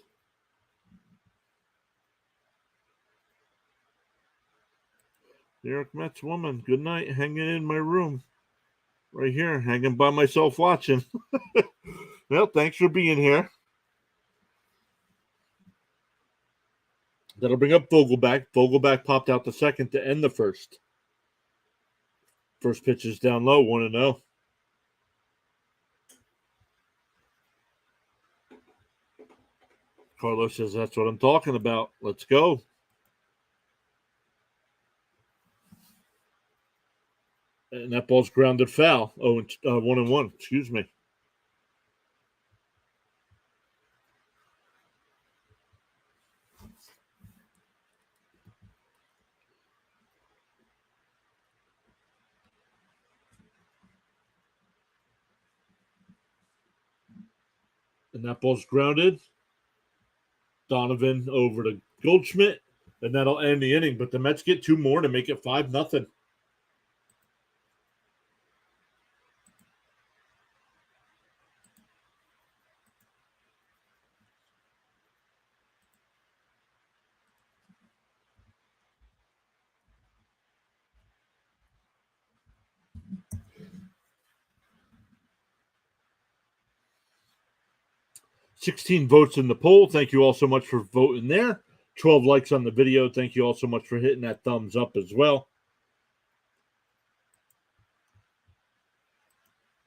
New York Mets woman, good night, hanging in my room. Right here, hanging by myself watching. Well, thanks for being here. That'll bring up Vogelback. Vogelback popped out the second to end the first. First pitch is down low, 1-0. Carlos says, that's what I'm talking about. Let's go. And that ball's grounded foul. 1-1. Excuse me. And that ball's grounded. Donovan over to Goldschmidt. And that'll end the inning. But the Mets get 2 more to make it 5-0. $16 votes in the poll. Thank you all so much for voting there. 12 likes on the video. Thank you all so much for hitting that thumbs up as well.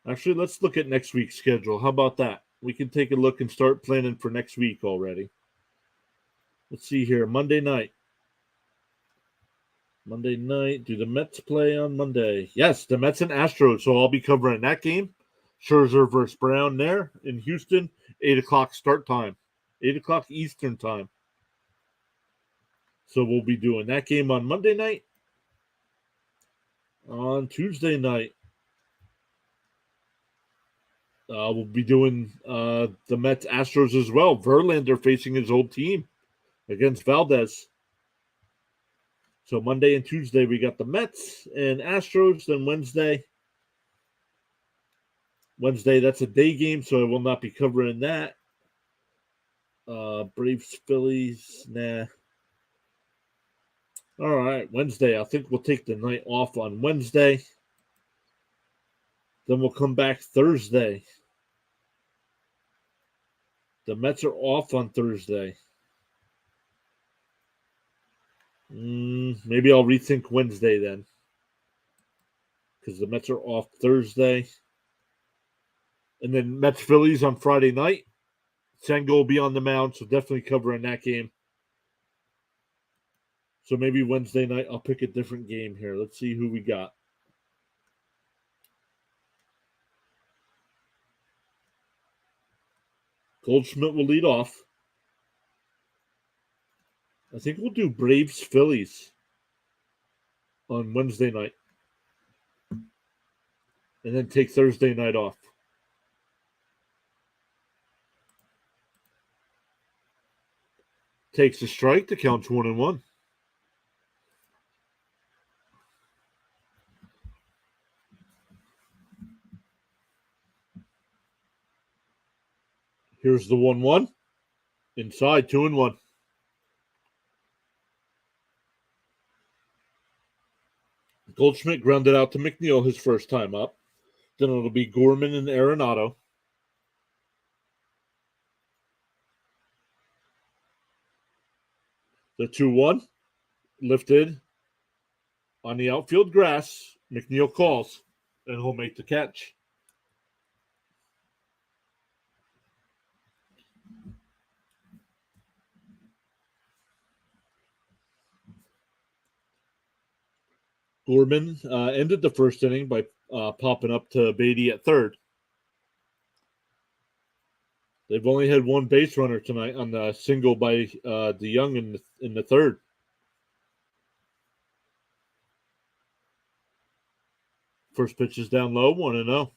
Actually, let's look at next week's schedule. How about that? We can take a look and start planning for next week already. Let's see here. Monday night. Monday night. Do the Mets play on Monday? Yes, the Mets and Astros. So I'll be covering that game. Scherzer versus Brown there in Houston. 8 o'clock start time. 8 o'clock Eastern time. So we'll be doing that game on Monday night. On Tuesday night, we'll be doing the Mets Astros as well. Verlander facing his old team against Valdez. So Monday and Tuesday we got the Mets and Astros. Then Wednesday, that's a day game, so I will not be covering that. Braves, Phillies, nah. All right, Wednesday. I think we'll take the night off on Wednesday. Then we'll come back Thursday. The Mets are off on Thursday. Maybe I'll rethink Wednesday then. Because the Mets are off Thursday. And then Mets Phillies on Friday night. Senga will be on the mound, so definitely covering that game. So maybe Wednesday night I'll pick a different game here. Let's see who we got. Goldschmidt will lead off. I think we'll do Braves Phillies on Wednesday night. And then take Thursday night off. Takes a strike. The count's 1-1. Here's the 1-1. Inside, 2-1. Goldschmidt grounded out to McNeil his first time up. Then it'll be Gorman and Arenado. The 2-1 lifted on the outfield grass. McNeil calls, and he'll make the catch. Gorman ended the first inning by popping up to Beatty at third. They've only had one base runner tonight on the single by DeYoung in the third. First pitch is down low, 1-0.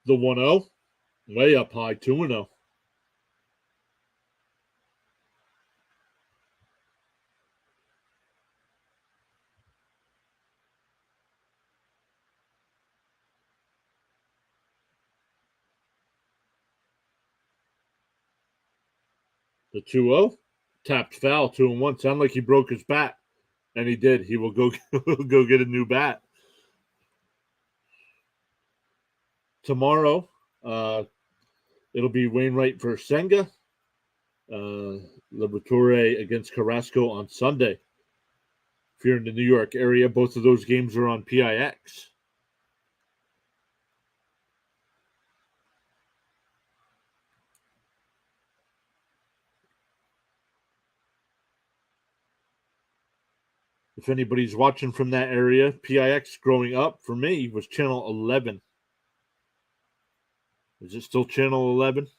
The 1-0, way up high, 2-0. The 2-0, tapped foul, 2-1. Sounded like he broke his bat, and he did. He will go go get a new bat. Tomorrow, it'll be Wainwright versus Senga. Liberatore against Carrasco on Sunday. If you're in the New York area, both of those games are on PIX. If anybody's watching from that area, PIX growing up for me was channel 11. Is it still channel 11?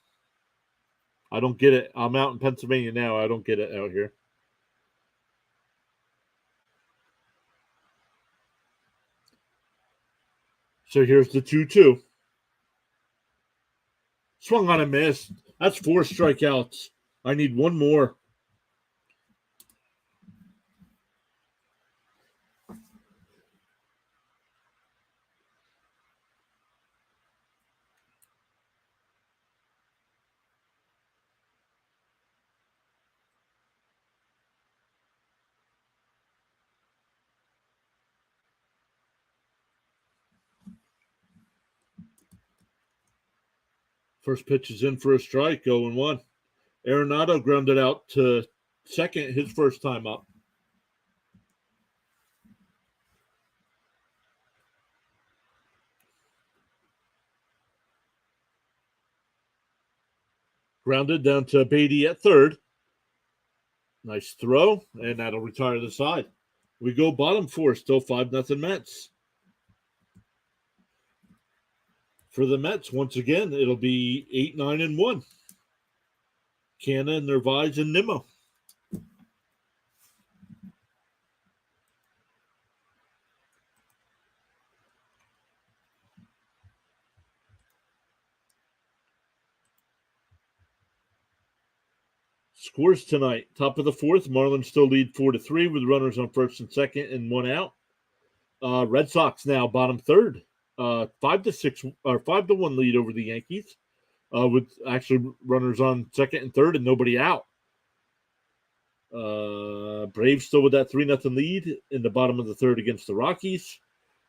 I don't get it. I'm out in Pennsylvania now. I don't get it out here. So here's the 2-2. Swung on a miss. That's 4 strikeouts. I need one more. First pitch is in for a strike, 0-1. Arenado grounded out to second his first time up. Grounded down to Beatty at third. Nice throw, and that'll retire the side. We go bottom 4, still 5-0 Mets. For the Mets, once again, it'll be 8-9-1. Canna, Narvaez, and Nimmo. Scores tonight. Top of the 4th, Marlins still lead 4-3 with runners on first and second and 1 out. Red Sox now bottom 3rd. 5-6 or 5-1 lead over the Yankees, with actually runners on second and third and nobody out. Braves still with that 3-0 lead in the bottom of the 3rd against the Rockies,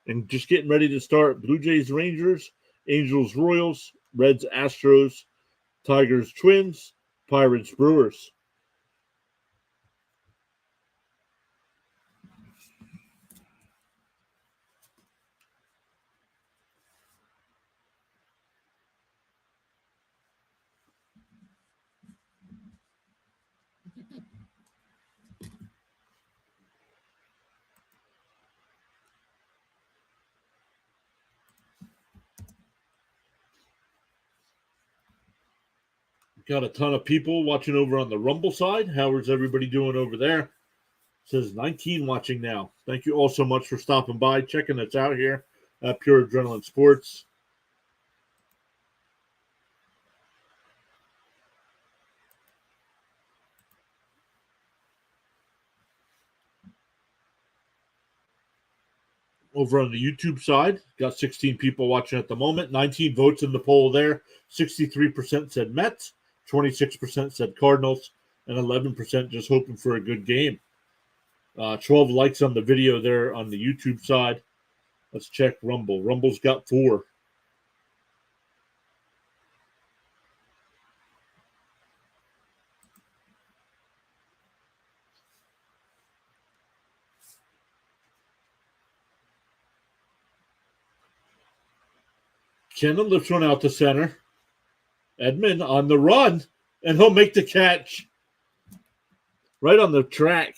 and just getting ready to start. Blue Jays, Rangers, Angels, Royals, Reds, Astros, Tigers, Twins, Pirates, Brewers. Got a ton of people watching over on the Rumble side. How is everybody doing over there? Says 19 watching now. Thank you all so much for stopping by, checking us out here at Pure Adrenaline Sports. Over on the YouTube side, got 16 people watching at the moment. 19 votes in the poll there. 63% said Mets, 26% said Cardinals, and 11% just hoping for a good game. 12 likes on the video there on the YouTube side. Let's check Rumble. Rumble's got 4. Kennan lifts one out to center. Edman on the run, and he'll make the catch right on the track.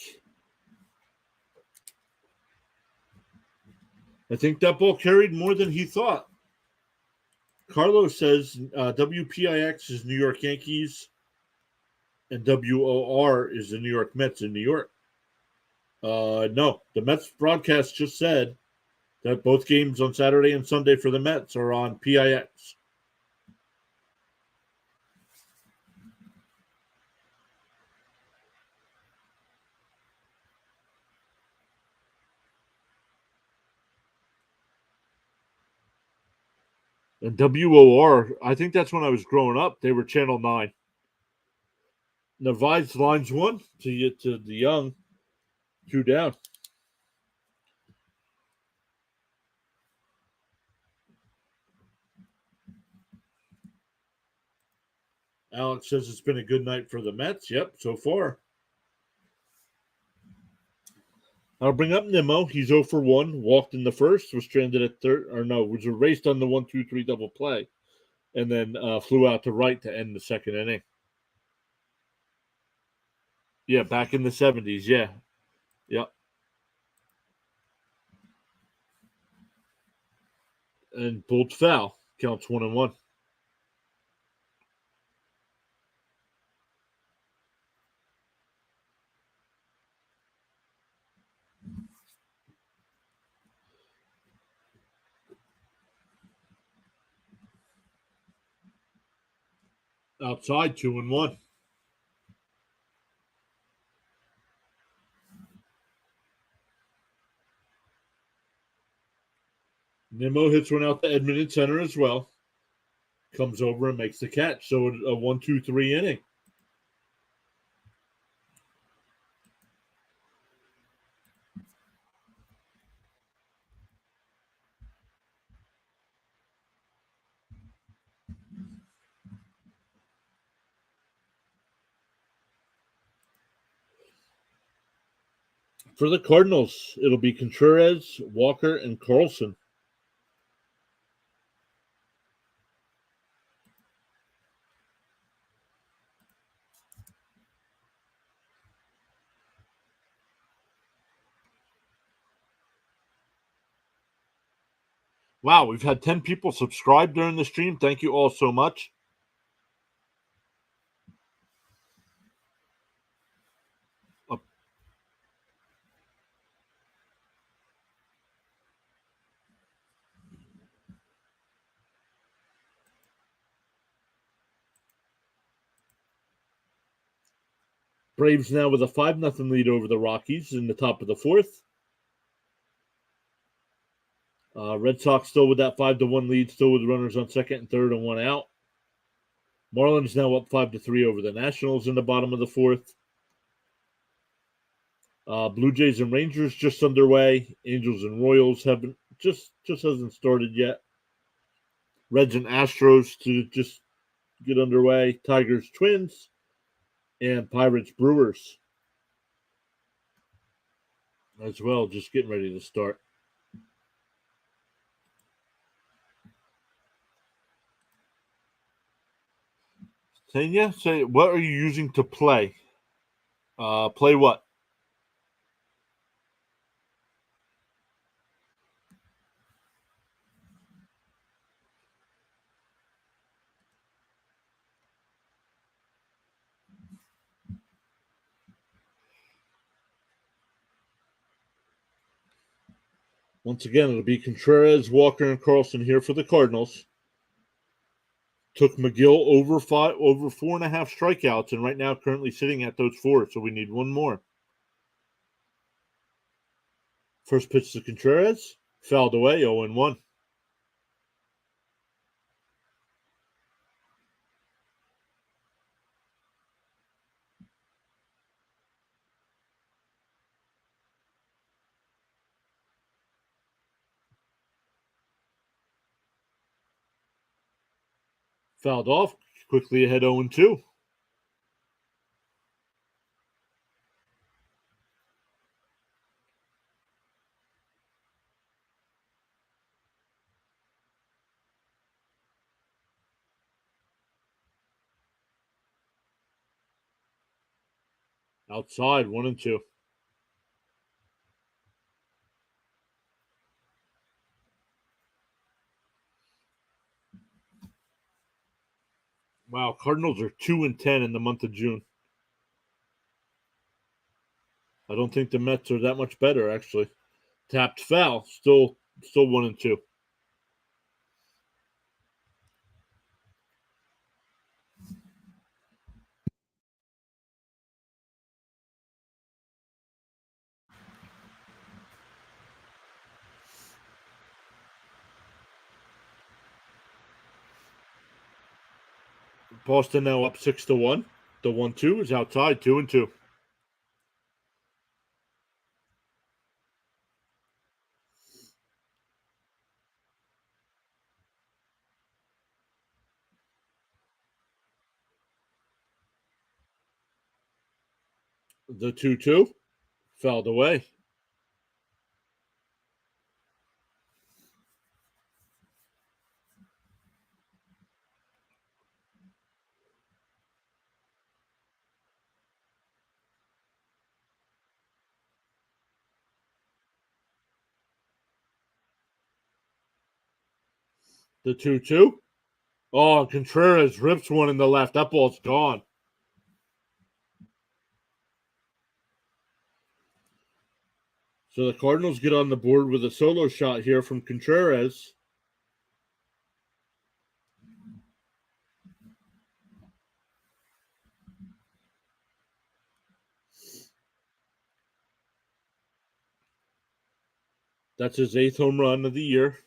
I think that ball carried more than he thought. Carlos says WPIX is New York Yankees and WOR is the New York Mets in New York. No, the Mets broadcast just said that both games on Saturday and Sunday for the Mets are on PIX. And WOR, I think that's when I was growing up. They were Channel 9. Navides lines 1 to get to the young. 2 down. Alex says it's been a good night for the Mets. Yep, so far. I'll bring up Nimmo. He's 0 for 1. Walked in the first, was stranded at third, or no, was erased on the 1-2-3 double play, and then flew out to right to end the second inning. Yeah, back in the 70s. Yeah. Yep. And pulled foul. Counts 1-1. Outside 2-1. Nimmo hits one out to Edmonton in center as well. Comes over and makes the catch. So a 1-2-3 inning. For the Cardinals, it'll be Contreras, Walker, and Carlson. Wow, we've had 10 people subscribe during the stream. Thank you all so much. Braves now with a 5-0 lead over the Rockies in the top of the 4th. Red Sox still with that 5-1 lead, still with runners on second and third and 1 out. Marlins now up 5-3 over the Nationals in the bottom of the 4th. Blue Jays and Rangers just underway. Angels and Royals haven't just hasn't started yet. Reds and Astros to just get underway. Tigers, Twins, and Pirates, Brewers as well, just getting ready to start. Tanya, say, what are you using to play? Play what? Once again, it'll be Contreras, Walker, and Carlson here for the Cardinals. Took McGill over 4.5 strikeouts, and right now currently sitting at those 4. So we need one more. First pitch to Contreras, fouled away, 0-1. Fouled off, quickly ahead 0-2. Outside, 1-2. Wow, Cardinals are 2-10 in the month of June. I don't think the Mets are that much better, actually. Tapped foul, still 1-2. Boston now up 6-1. The 1-2 is outside, 2-2. The 2-2 fouled away. The 2-2. Oh, Contreras rips one in the left. That ball's gone. So the Cardinals get on the board with a solo shot here from Contreras. That's his 8th home run of the year.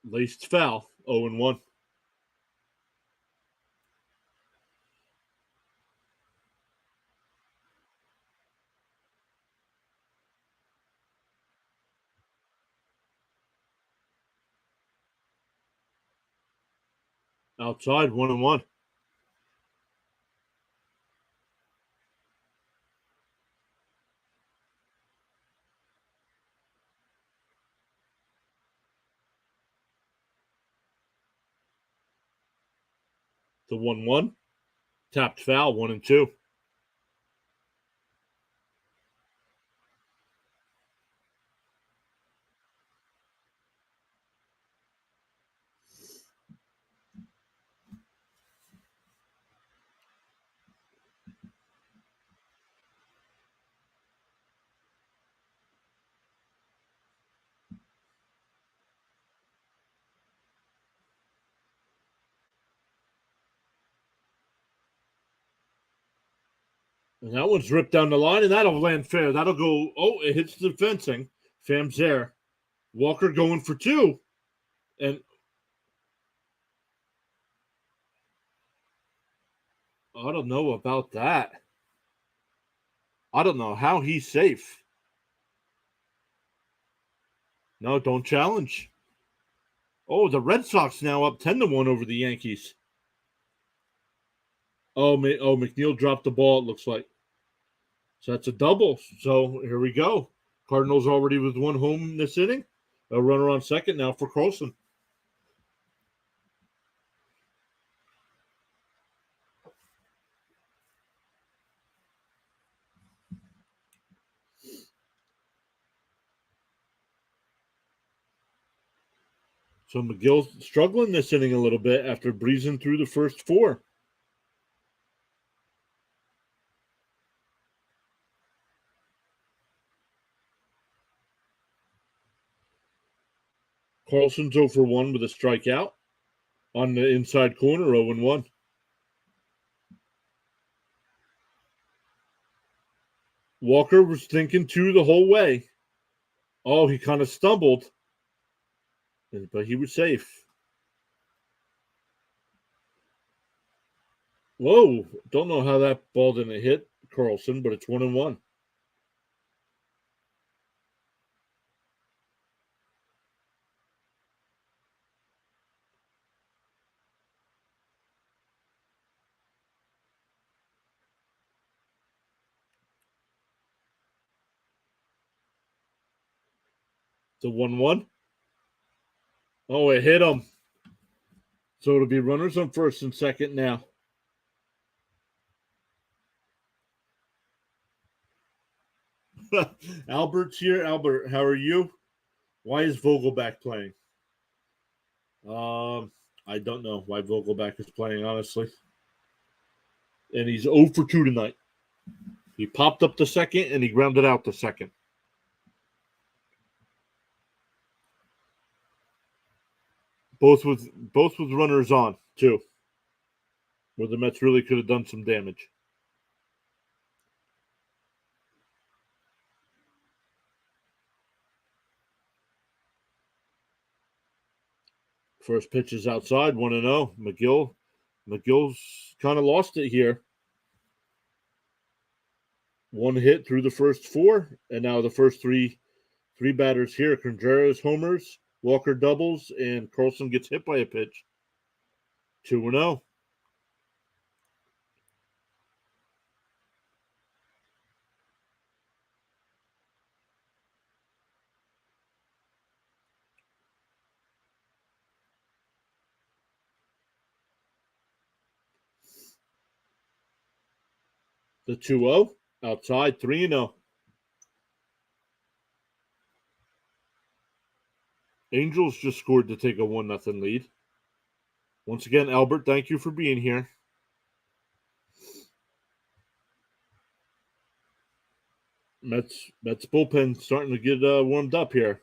Laced foul, 0-1. Outside, 1-1. The 1-1. Tapped foul, 1-2. And that one's ripped down the line, and that'll land fair. That'll go. Oh, it hits the fencing. Fam's there. Walker going for 2. And I don't know about that. I don't know how he's safe. No, don't challenge. Oh, the Red Sox now up 10-1 over the Yankees. Oh, McNeil dropped the ball, it looks like. So that's a double. So here we go. Cardinals already with 1 home this inning. A runner on second now for Carlson. So McGill's struggling this inning a little bit after breezing through the first four. Carlson's 0 for 1 with a strikeout on the inside corner, 0-1. Walker was thinking two the whole way. Oh, he kind of stumbled, but he was safe. Whoa, don't know how that ball didn't hit Carlson, but it's 1-1. It's a 1-1. Oh, it hit him. So it'll be runners on first and second now. Albert's here. Albert, how are you? Why is Vogelback playing? I don't know why Vogelback is playing, honestly. And he's 0 for 2 tonight. He popped up the second and he grounded out the second. Both with runners on, too. Where the Mets really could have done some damage. First pitch is outside, 1-0. McGill's kind of lost it here. One hit through the first four, and now the first three batters here. Contreras homers, Walker doubles, and Carlson gets hit by a pitch. 2-0. The 2-0 outside, 3-0. Angels just scored to take a 1-0 lead. Once again, Albert, thank you for being here. Mets bullpen starting to get warmed up here.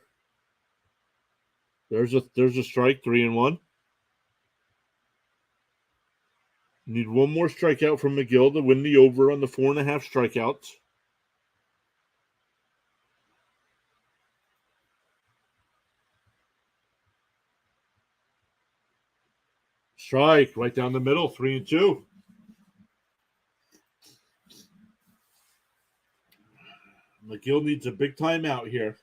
There's a strike, 3-1. Need one more strikeout from McGill to win the over on the 4.5 strikeouts. Strike right down the middle, 3-2. McGill needs a big timeout here.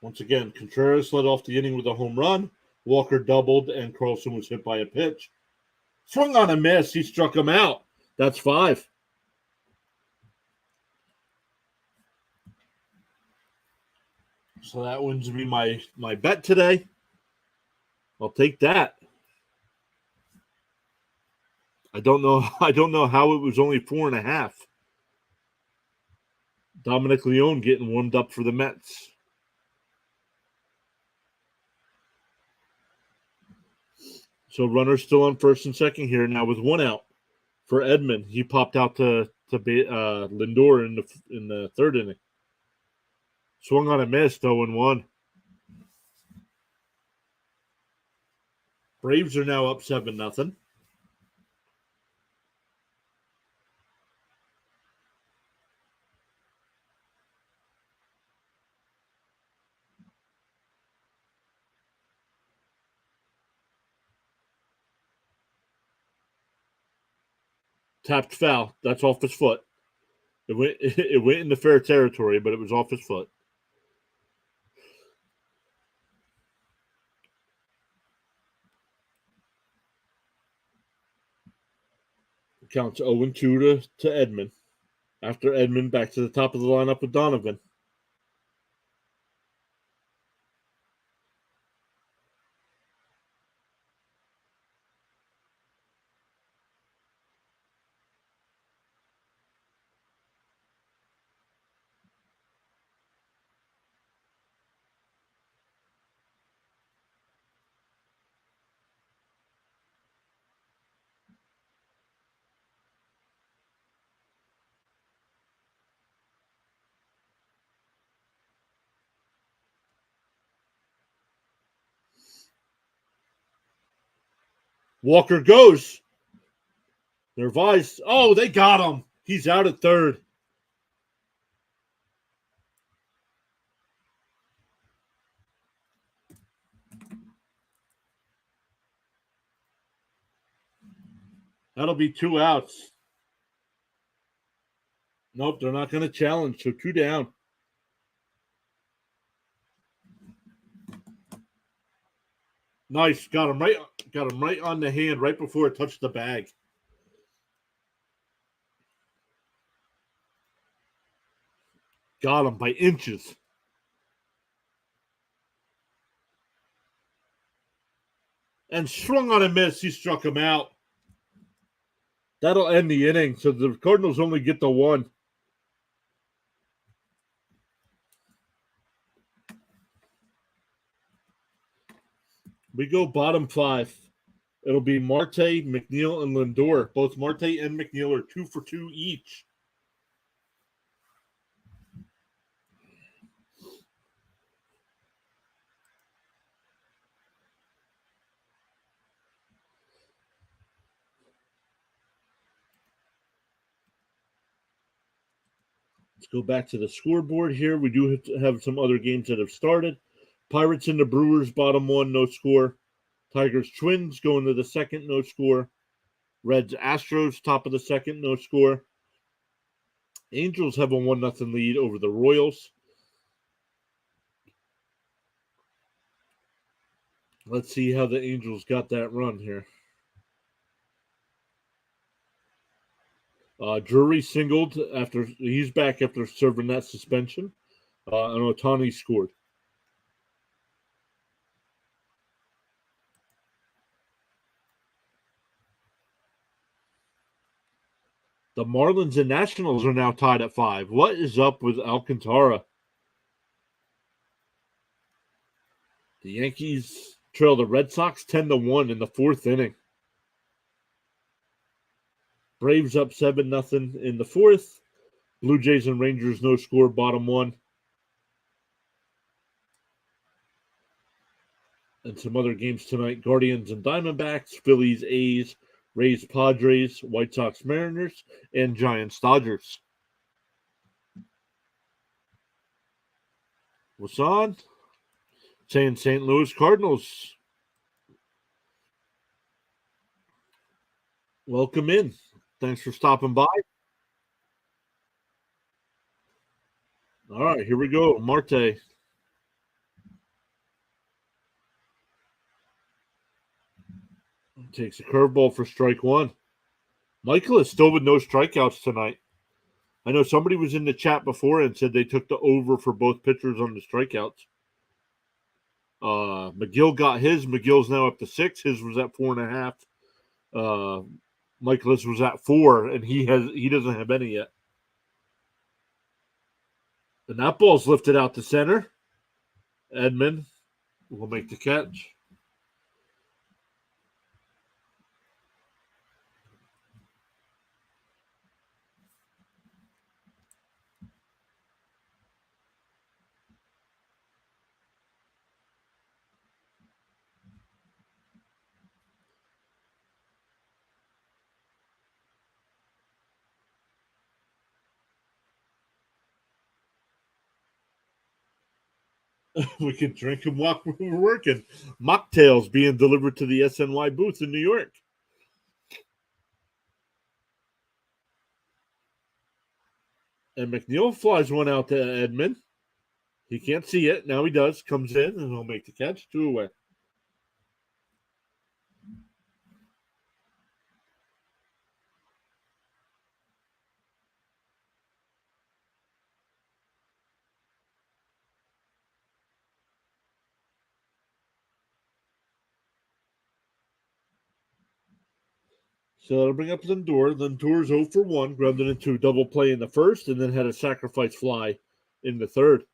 Once again, Contreras led off the inning with a home run. Walker doubled, and Carlson was hit by a pitch. Swung on a miss. He struck him out. That's 5. So that wins me my bet today. I'll take that. I don't know how it was only 4.5. Dominic Leone getting warmed up for the Mets. So runners still on first and second here now with 1 out for Edman. He popped out to Lindor in the third inning. Swung on a miss, 0-1. Braves are now up 7-0. Tapped foul. That's off his foot. It went into fair territory, but it was off his foot. Counts 0-2 to Edman. After Edman, back to the top of the lineup with Donovan. Walker goes. Nervise. Oh, they got him. He's out at third. That'll be 2 outs. Nope, they're not going to challenge. So 2 down. Nice. Got him right on the hand right before it touched the bag. Got him by inches. And swung on a miss. He struck him out. That'll end the inning. So the Cardinals only get the 1. We go bottom 5. It'll be Marte, McNeil, and Lindor. Both Marte and McNeil are 2 for 2 each. Let's go back to the scoreboard here. We do have some other games that have started. Pirates and the Brewers, bottom 1, no score. Tigers Twins going to the second, no score. Reds Astros, top of the second, no score. Angels have a 1-0 lead over the Royals. Let's see how the Angels got that run here. Drury singled after he's back after serving that suspension. And Ohtani scored. The Marlins and Nationals are now tied at 5. What is up with Alcantara? The Yankees trail the Red Sox 10-1 in the 4th inning. Braves up 7-0 in the 4th. Blue Jays and Rangers no score, bottom 1. And some other games tonight. Guardians and Diamondbacks, Phillies, A's, Rays, Padres, White Sox, Mariners, and Giants, Dodgers. What's on? Saying St. Louis Cardinals. Welcome in. Thanks for stopping by. All right, here we go. Marte. Takes a curveball for strike 1. Michael is still with no strikeouts tonight. I know somebody was in the chat before and said they took the over for both pitchers on the strikeouts. McGill got his. McGill's now up to 6. His was at 4.5. Michaelis was at 4, and he doesn't have any yet. And that ball's lifted out to center. Edman will make the catch. We can drink and walk when we're working. Mocktails being delivered to the SNY booth in New York. And McNeil flies one out to Edman. He can't see it. Now he does. Comes in and he'll make the catch. 2 away. So that'll bring up Lindor. Lindor's 0 for 1, grounded into a double play in the first, and then had a sacrifice fly in the third.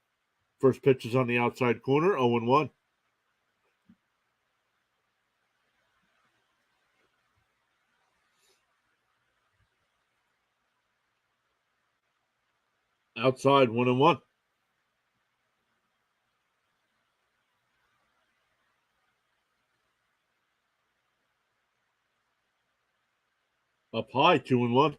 First pitch is on the outside corner, 0-1. Outside, 1-1. Up high, 2-1.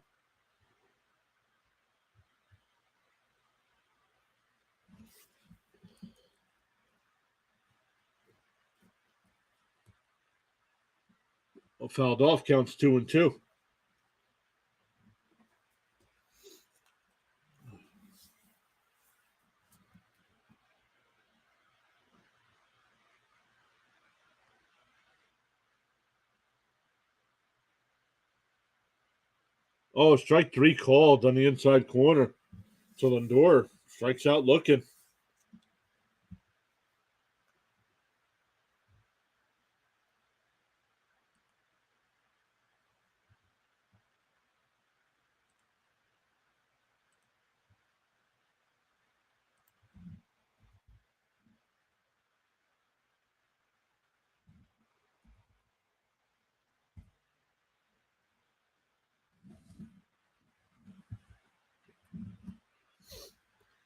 Fouled off, counts 2-2. Oh, strike 3 called on the inside corner. So Lindor strikes out looking.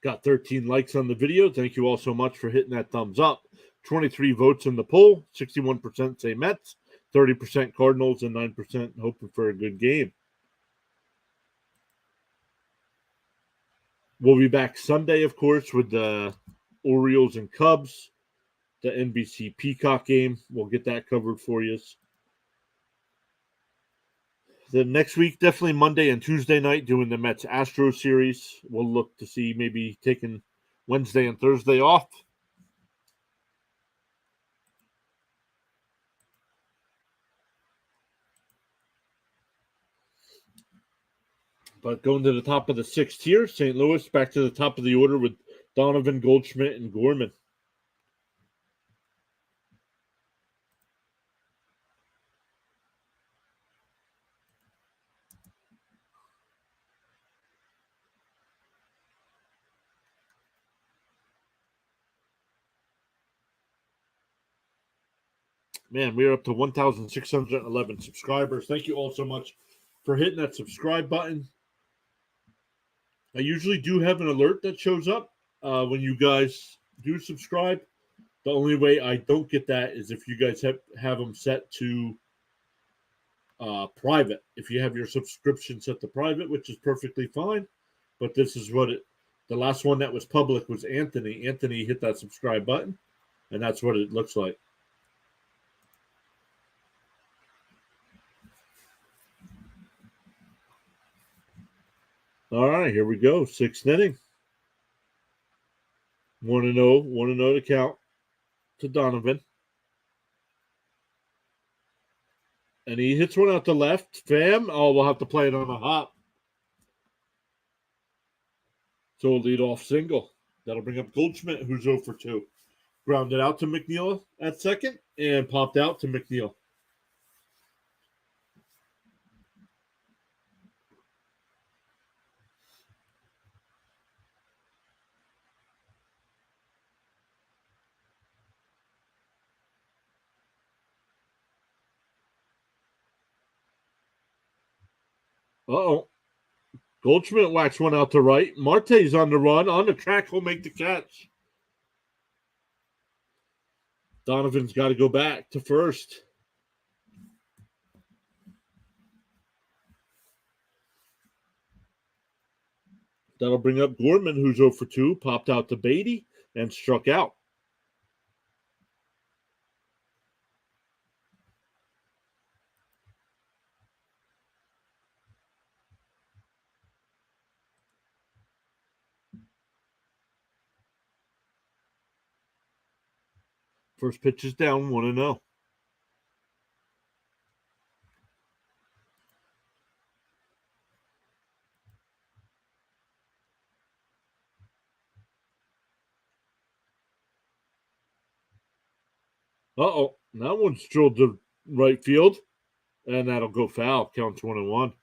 Got 13 likes on the video. Thank you all so much for hitting that thumbs up. 23 votes in the poll. 61% say Mets, 30% Cardinals, and 9% hoping for a good game. We'll be back Sunday, of course, with the Orioles and Cubs, the NBC Peacock game. We'll get that covered for you. The next week, definitely Monday and Tuesday night, doing the Mets Astros series. We'll look to see maybe taking Wednesday and Thursday off. But going to the top of the sixth here, St. Louis back to the top of the order with Donovan, Goldschmidt, and Gorman. Man, we're up to 1,611 subscribers. Thank you all so much for hitting that subscribe button. I usually do have an alert that shows up when you guys do subscribe. The only way I don't get that is if you guys have them set to private. If you have your subscription set to private, which is perfectly fine. But this is what the last one that was public was Anthony. Anthony hit that subscribe button, and that's what it looks like. All right, here we go. Sixth inning. 1-0, 1-0 to count to Donovan. And he hits one out to left. Fam. Oh, we'll have to play it on a hop. So a leadoff single. That'll bring up Goldschmidt, who's 0 for 2. Grounded out to McNeil at second and popped out to McNeil. Uh-oh. Goldschmidt whacks one out to right. Marte's on the run. On the track, he'll make the catch. Donovan's got to go back to first. That'll bring up Gorman, who's 0 for 2, popped out to Beatty, and struck out. First pitch is down, 1-0. Uh-oh. That one's drilled to right field, and that'll go foul. Counts 1-1.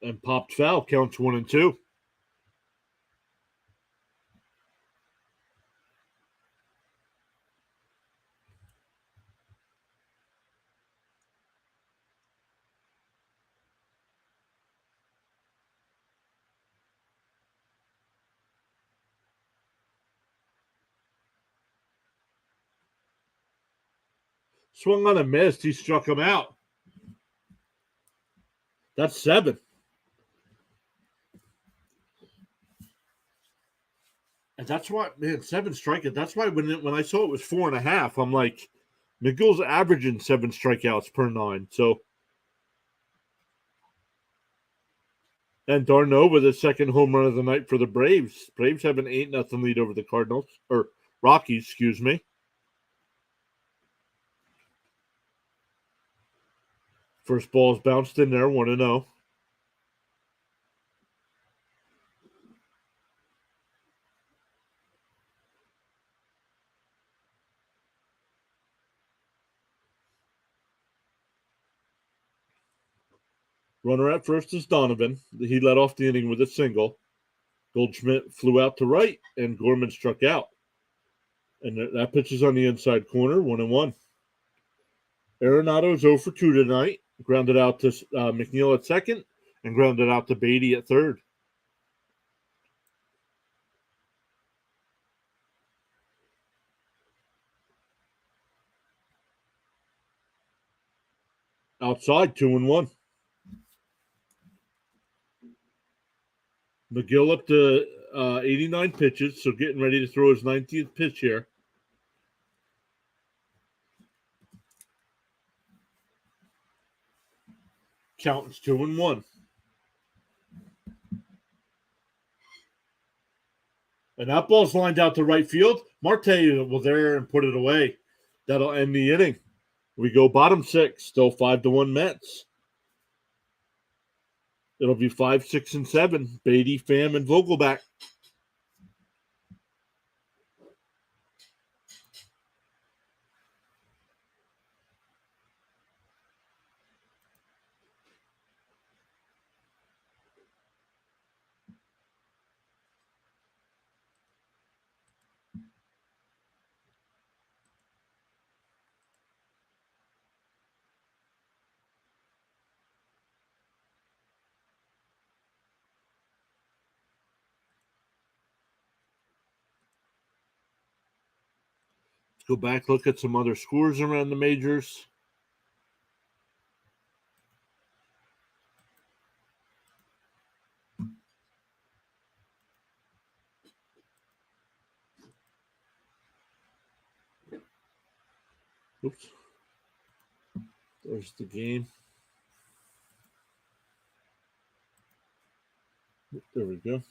And popped foul. Counts 1-2. Swung on a miss. He struck him out. That's 7. And that's why, man, 7 strikeouts. That's why when I saw it was 4.5, I'm like, McGill's averaging 7 strikeouts per 9. So, and Darnova, the second home run of the night for the Braves. Braves have an 8-0 lead over the Cardinals, or Rockies, excuse me. First ball's bounced in there, 1-0. Runner at first is Donovan. He led off the inning with a single. Goldschmidt flew out to right, and Gorman struck out. And that pitch is on the inside corner, 1-1. Arenado's 0 for 2 tonight. Grounded out to McNeil at second, and grounded out to Beatty at third. Outside, 2-1. McGill up to 89 pitches, so getting ready to throw his 19th pitch here. Count's 2-1. And that ball's lined out to right field. Marte will there and put it away. That'll end the inning. We go bottom 6, still 5-1 Mets. It'll be 5, 6, and 7. Beatty, Pham, and Vogelbach. Go back, look at some other scores around the majors. Oops. There's the game. There we go.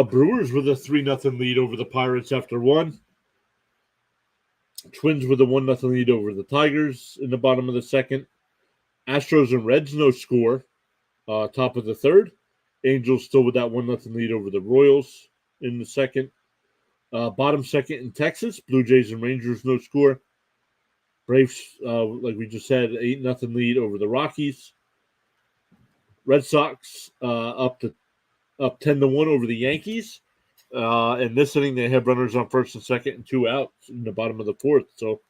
Brewers with a 3-0 lead over the Pirates after 1. Twins with a 1-0 lead over the Tigers in the bottom of the second. Astros and Reds, no score. Top of the third. Angels still with that 1-0 lead over the Royals in the second. Bottom second in Texas. Blue Jays and Rangers, no score. Braves, like we just said, 8-0 lead over the Rockies. Red Sox up 10-1 over the Yankees. In this inning, they have runners on first and second and 2 outs in the bottom of the fourth. So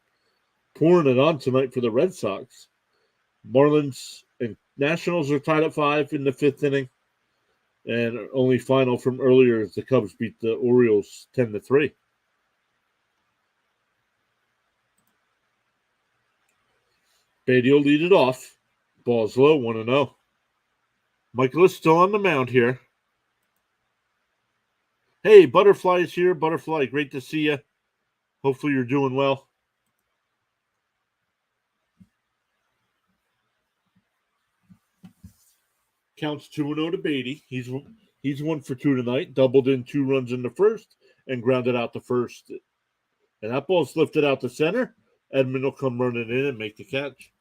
pouring it on tonight for the Red Sox. Marlins and Nationals are tied at 5 in the 5th inning. And only final from earlier is the Cubs beat the Orioles 10-3. Beatty will lead it off. Ball's low, 1-0. Michael is still on the mound here. Hey, Butterfly is here. Butterfly, great to see you. Hopefully you're doing well. Counts 2-0 to Beatty. He's 1 for 2 tonight. Doubled in 2 runs in the first and grounded out the first. And that ball's lifted out to center. Edmund will come running in and make the catch.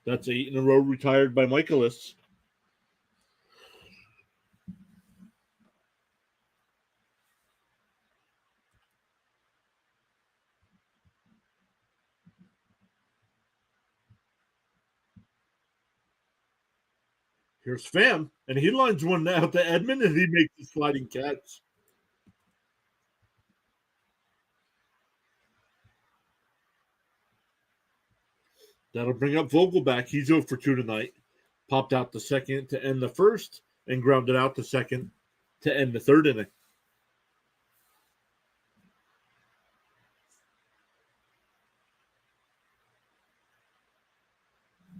That's 8 in a row retired by Michaelis. Here's Pham, and he lines one out to Edmund, and he makes the sliding catch. That'll bring up Vogelbach. He's 0 for 2 tonight. Popped out the second to end the first, and grounded out the second to end the third inning.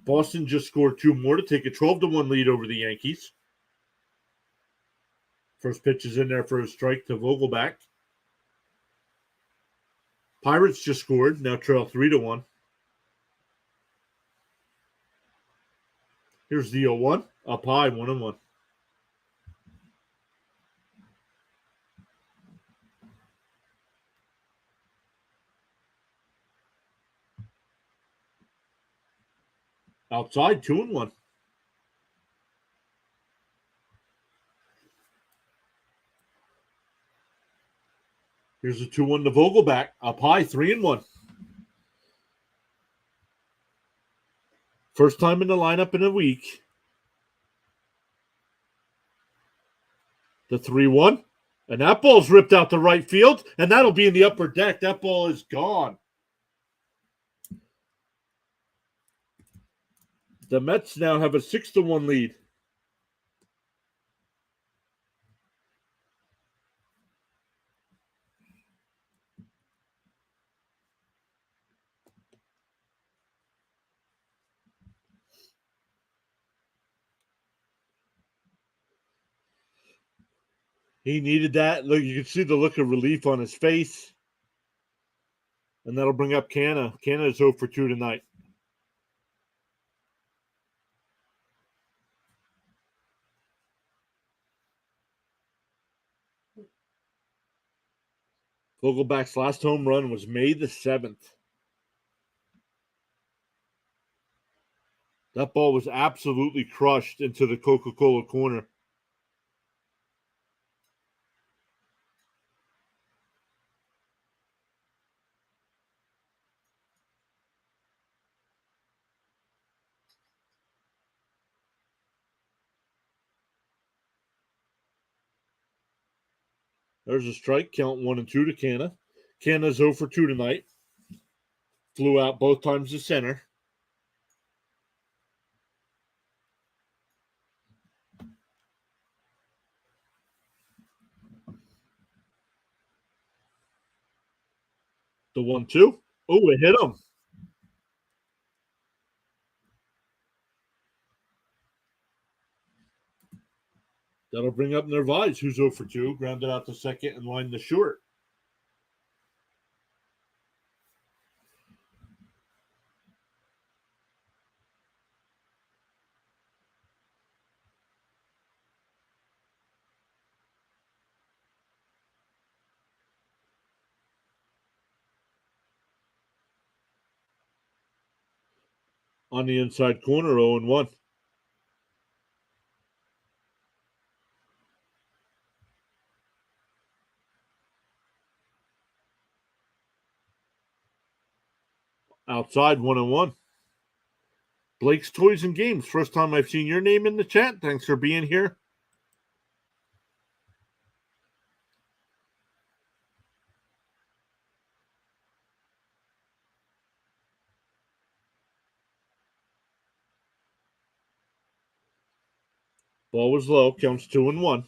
Boston just scored 2 more to take a 12-1 lead over the Yankees. First pitch is in there for a strike to Vogelback. Pirates just scored, now trail 3-1. Here's the 0-1, up high, 1-1. Outside, 2-1. Here's a 2-1 to Vogelback, up high, 3-1. First time in the lineup in a week. The 3-1. And that ball's ripped out to right field, and that'll be in the upper deck. That ball is gone. The Mets now have a 6-1 lead. He needed that. Look, you can see the look of relief on his face. And that'll bring up Canna. Canna is 0 for 2 tonight. Vogelback's last home run was May the 7th. That ball was absolutely crushed into the Coca-Cola corner. There's a strike, count 1-2 to Canna. Canna's 0 for 2 tonight. Flew out both times to center. The 1-2. Oh, it hit him. That'll bring up Narvaez, who's 0 for 2. Grounded out to second and lined the short. On the inside corner, 0-1. Outside, 1-1. Blake's Toys and Games. First time I've seen your name in the chat. Thanks for being here. Ball was low. Counts 2-1.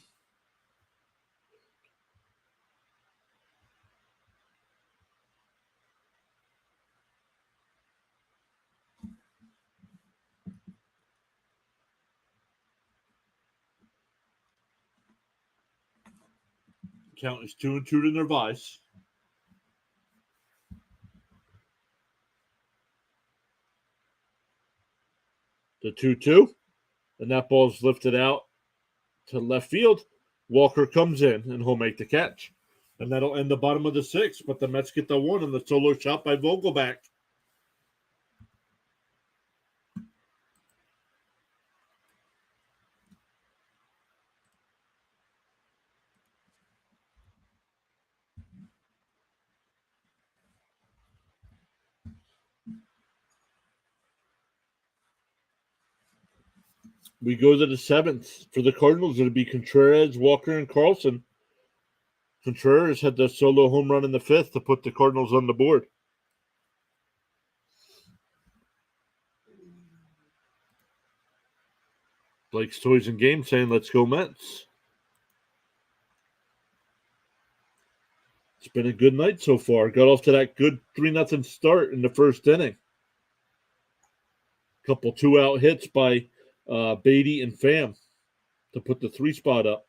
Count is 2-2 to Narvaez. The 2-2. And that ball's lifted out to left field. Walker comes in, and he'll make the catch. And that'll end the bottom of the 6th. But the Mets get the 1 on the solo shot by Vogelback. We go to the 7th. For the Cardinals, it'll be Contreras, Walker, and Carlson. Contreras had the solo home run in the 5th to put the Cardinals on the board. Blake's Toys and Games saying, let's go Mets. It's been a good night so far. Got off to that good 3-0 start in the first inning. Couple 2-out hits by Beatty and Pham to put the 3 spot up.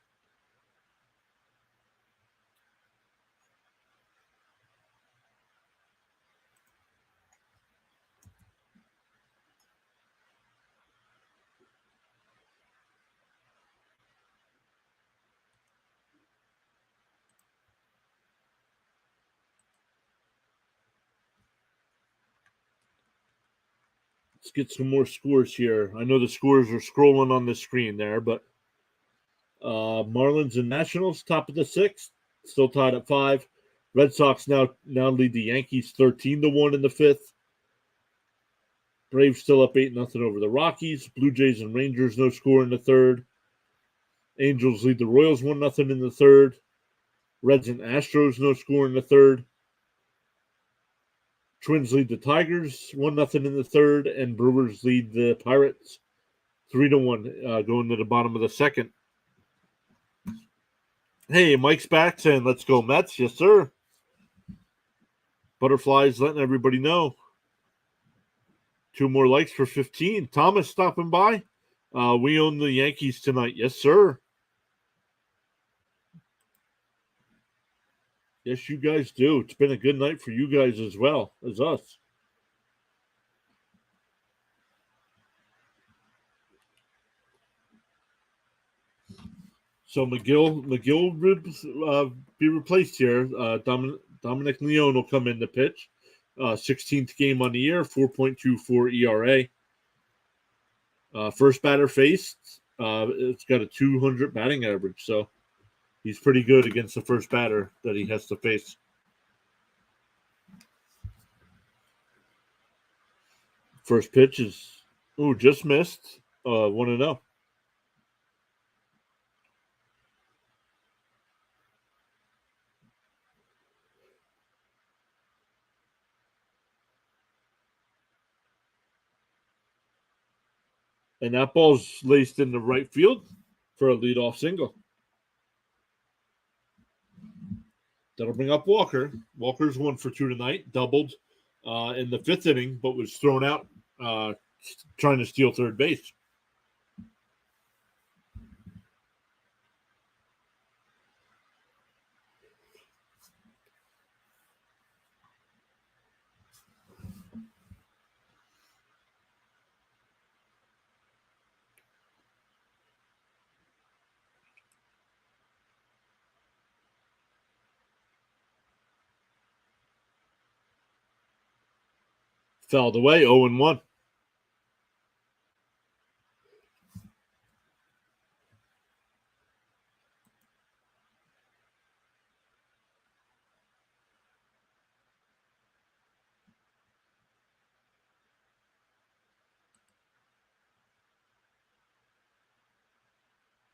Let's get some more scores here. I know the scores are scrolling on the screen there, but Marlins and Nationals, top of the 6th, still tied at 5. Red Sox now lead the Yankees 13-1 in the 5th. Braves still up 8-0 over the Rockies. Blue Jays and Rangers no score in the 3rd. Angels lead the Royals 1-0 in the 3rd. Reds and Astros no score in the 3rd. Twins lead the Tigers 1-0 in the 3rd, and Brewers lead the Pirates 3-1 going to the bottom of the 2nd. Hey, Mike's back saying, let's go Mets. Yes, sir. Butterflies letting everybody know. 2 more likes for 15. Thomas stopping by. We own the Yankees tonight. Yes, sir. Yes, you guys do. It's been a good night for you guys as well as us. So McGill will be replaced here. Dominic Leone will come in to pitch. 16th game on the year, 4.24 ERA. First batter faced, it's got a 200 batting average, so he's pretty good against the first batter that he has to face. First pitch is, just missed. 1-0. And that ball's laced in the right field for a leadoff single. That'll bring up Walker. Walker's 1 for 2 tonight, doubled in the 5th inning, but was thrown out trying to steal third base. Fouled away, 0-1.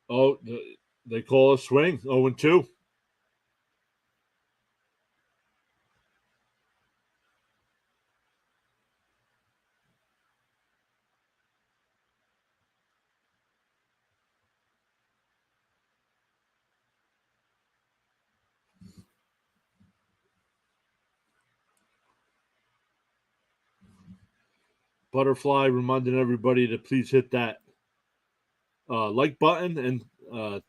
Oh, they call a swing, 0-2. Butterfly reminding everybody to please hit that like button and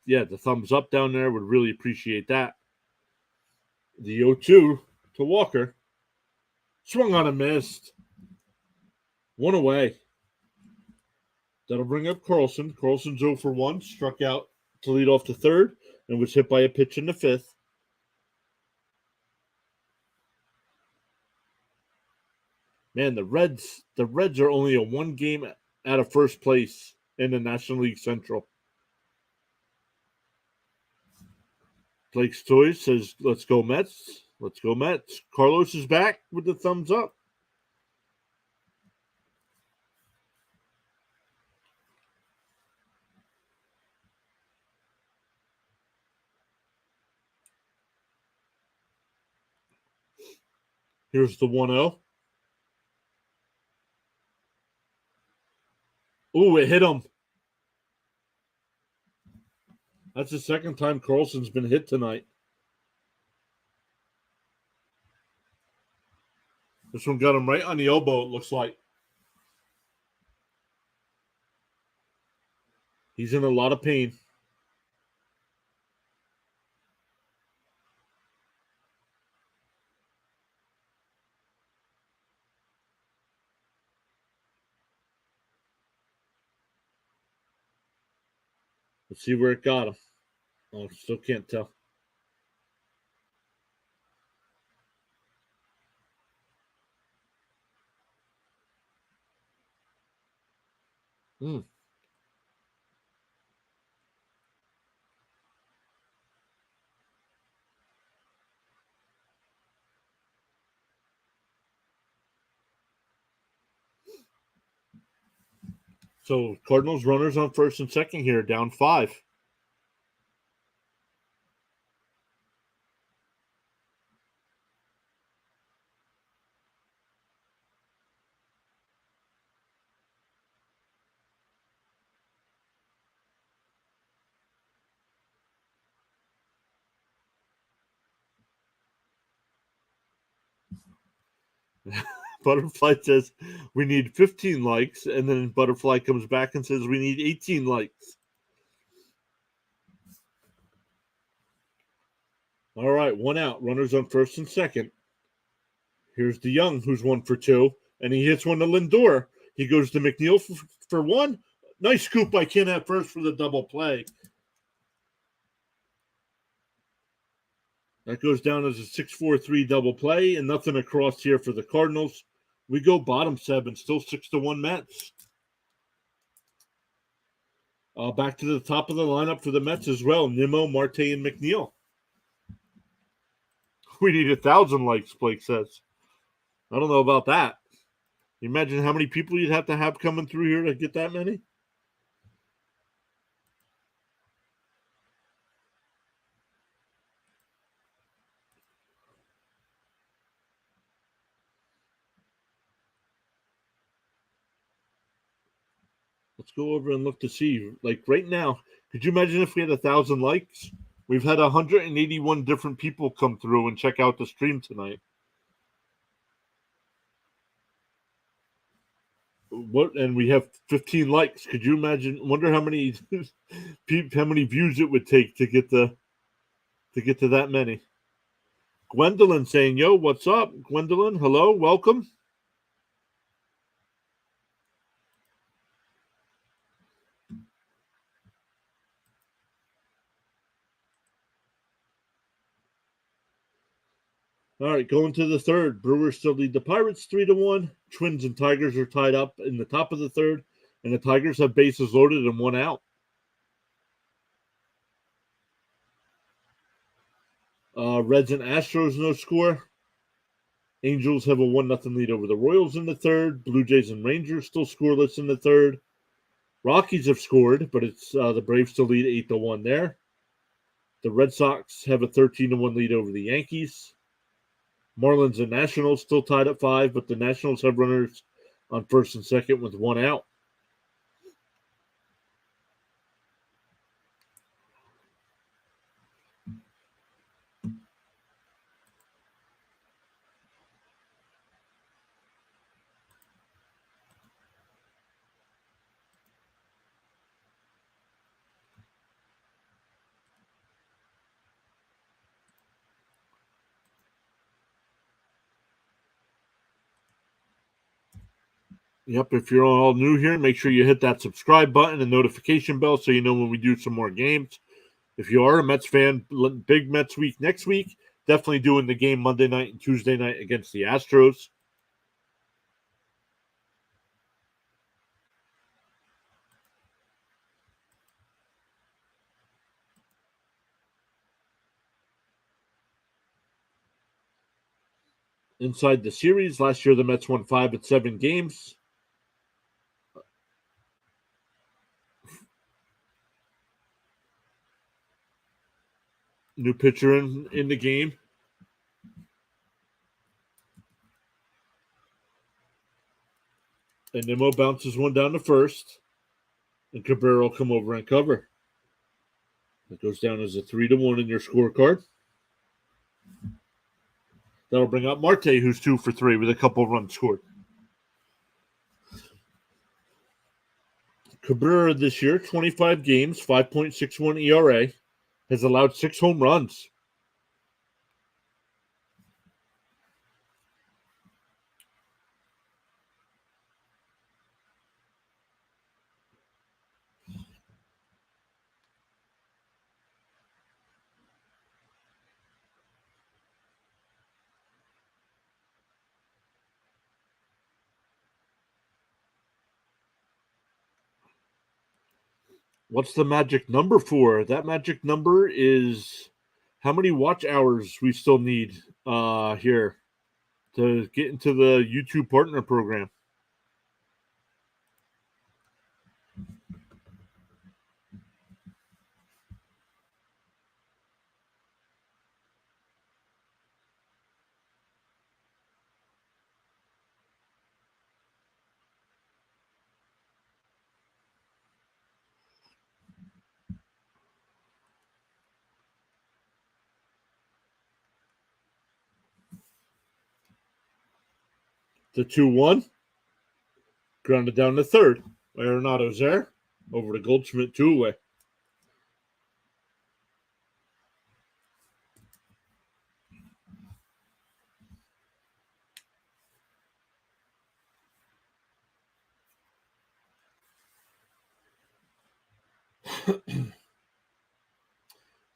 the thumbs up down there. Would really appreciate that. The 0-2 to Walker. Swung on a missed. 1 away. That'll bring up Carlson. Carlson's 0 for 1. Struck out to lead off the 3rd and was hit by a pitch in the 5th. Man, the Reds are only a 1 game out of first place in the National League Central. Blake's Toys says, let's go Mets. Let's go Mets. Carlos is back with the thumbs up. Here's the 1-0. Ooh, it hit him. That's the second time Carlson's been hit tonight. This one got him right on the elbow, it looks like. He's in a lot of pain. Let's see where it got him. Oh, still can't tell. So Cardinals runners on first and second here, down 5. Butterfly says we need 15 likes, and then Butterfly comes back and says we need 18 likes. All right, 1 out. Runners on first and second. Here's DeYoung, who's 1 for 2, and he hits one to Lindor. He goes to McNeil for 1. Nice scoop by Ken at first for the double play. That goes down as a 6-4-3 double play, and nothing across here for the Cardinals. We go bottom 7, still 6-1 Mets. Back to the top of the lineup for the Mets as well. Nimmo, Marte, and McNeil. We need 1,000 likes, Blake says. I don't know about that. You imagine how many people you'd have to have coming through here to get that many? Let's go over and look to see. Like right now, could you imagine if we had 1,000 likes? We've had 181 different people come through and check out the stream tonight. What? And we have 15 likes. Could you imagine? Wonder how many views it would take to get to that many. Gwendolyn saying, "Yo, what's up, Gwendolyn? Hello, welcome." All right, going to the third. Brewers still lead the Pirates 3-1. Twins and Tigers are tied up in the top of the third, and the Tigers have bases loaded and 1 out. Reds and Astros no score. Angels have a 1-0 lead over the Royals in the third. Blue Jays and Rangers still scoreless in the third. Rockies have scored, but it's the Braves still lead 8-1 there. The Red Sox have a 13-1 lead over the Yankees. Marlins and Nationals still tied at 5, but the Nationals have runners on first and second with 1 out. Yep, if you're all new here, make sure you hit that subscribe button and notification bell so you know when we do some more games. If you are a Mets fan, big Mets week next week. Definitely doing the game Monday night and Tuesday night against the Astros. Inside the series, last year the Mets won 5 at 7 games. New pitcher in the game. And Nimmo bounces one down to first. And Cabrera will come over and cover. It goes down as a 3-1 in your scorecard. That'll bring up Marte, who's 2 for 3 with a couple runs scored. Cabrera this year, 25 games, 5.61 ERA, has allowed 6 home runs. What's the magic number for? That magic number is how many watch hours we still need here to get into the YouTube partner program. The 2-1. Grounded down to third. Arenado's there. Over to Goldschmidt, 2 away.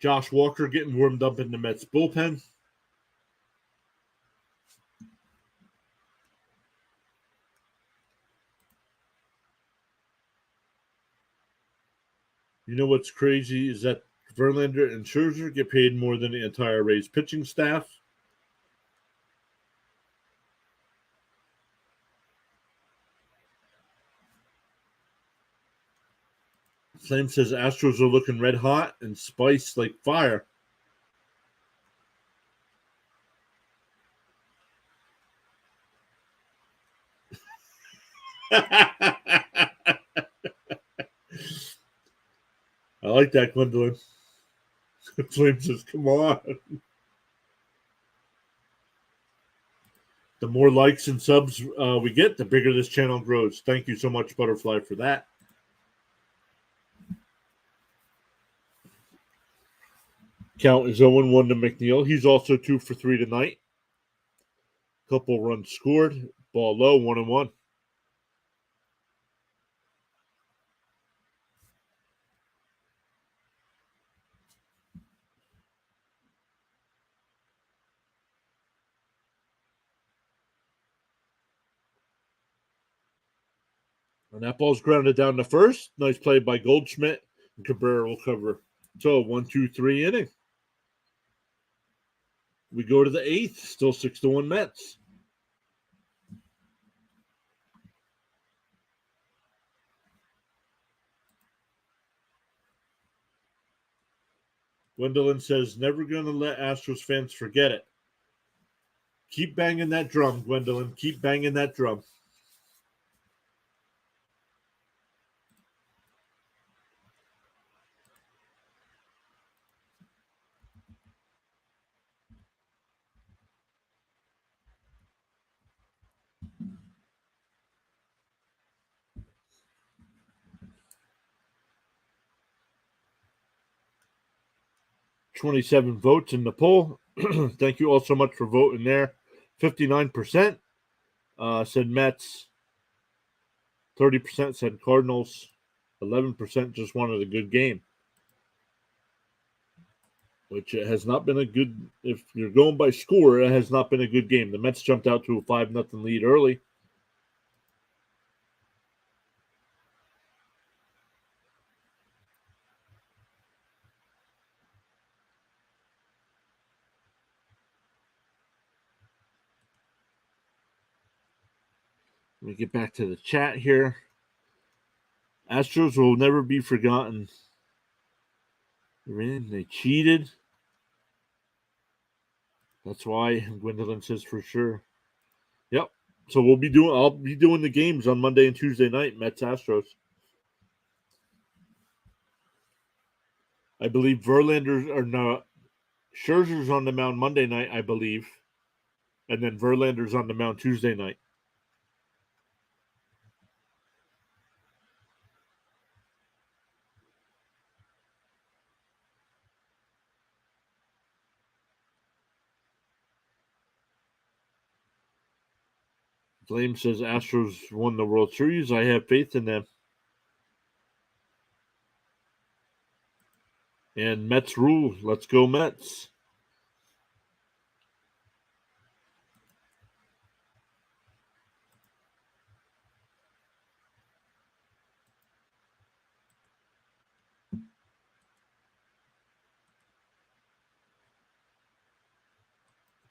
Josh Walker getting warmed up in the Mets bullpen. You know what's crazy is that Verlander and Scherzer get paid more than the entire Rays pitching staff. Flame says Astros are looking red hot and spiced like fire. I like that, Gwendolyn. Flame says, come on. The more likes and subs we get, the bigger this channel grows. Thank you so much, Butterfly, for that. Count is 0-1 to McNeil. He's also 2 for 3 tonight. Couple runs scored. Ball low, 1-1. And that ball's grounded down to first. Nice play by Goldschmidt. And Cabrera will cover. So 1-2-3 inning. We go to the 8th. Still 6-1 Mets. Gwendolyn says, never going to let Astros fans forget it. Keep banging that drum, Gwendolyn. Keep banging that drum. $27 votes in the poll. Thank you all so much for voting there. 59% said Mets. 30% said Cardinals. 11% just wanted a good game. Which has not been a good, if you're going by score, it has not been a good game. The Mets jumped out to a 5-0 lead early. Let me get back to the chat here. Astros will never be forgotten. They cheated. That's why Gwendolyn says for sure. Yep. So I'll be doing the games on Monday and Tuesday night, Mets Astros. I believe Scherzer's on the mound Monday night, I believe. And then Verlander's on the mound Tuesday night. Flame says Astros won the World Series. I have faith in them. And Mets rule. Let's go Mets.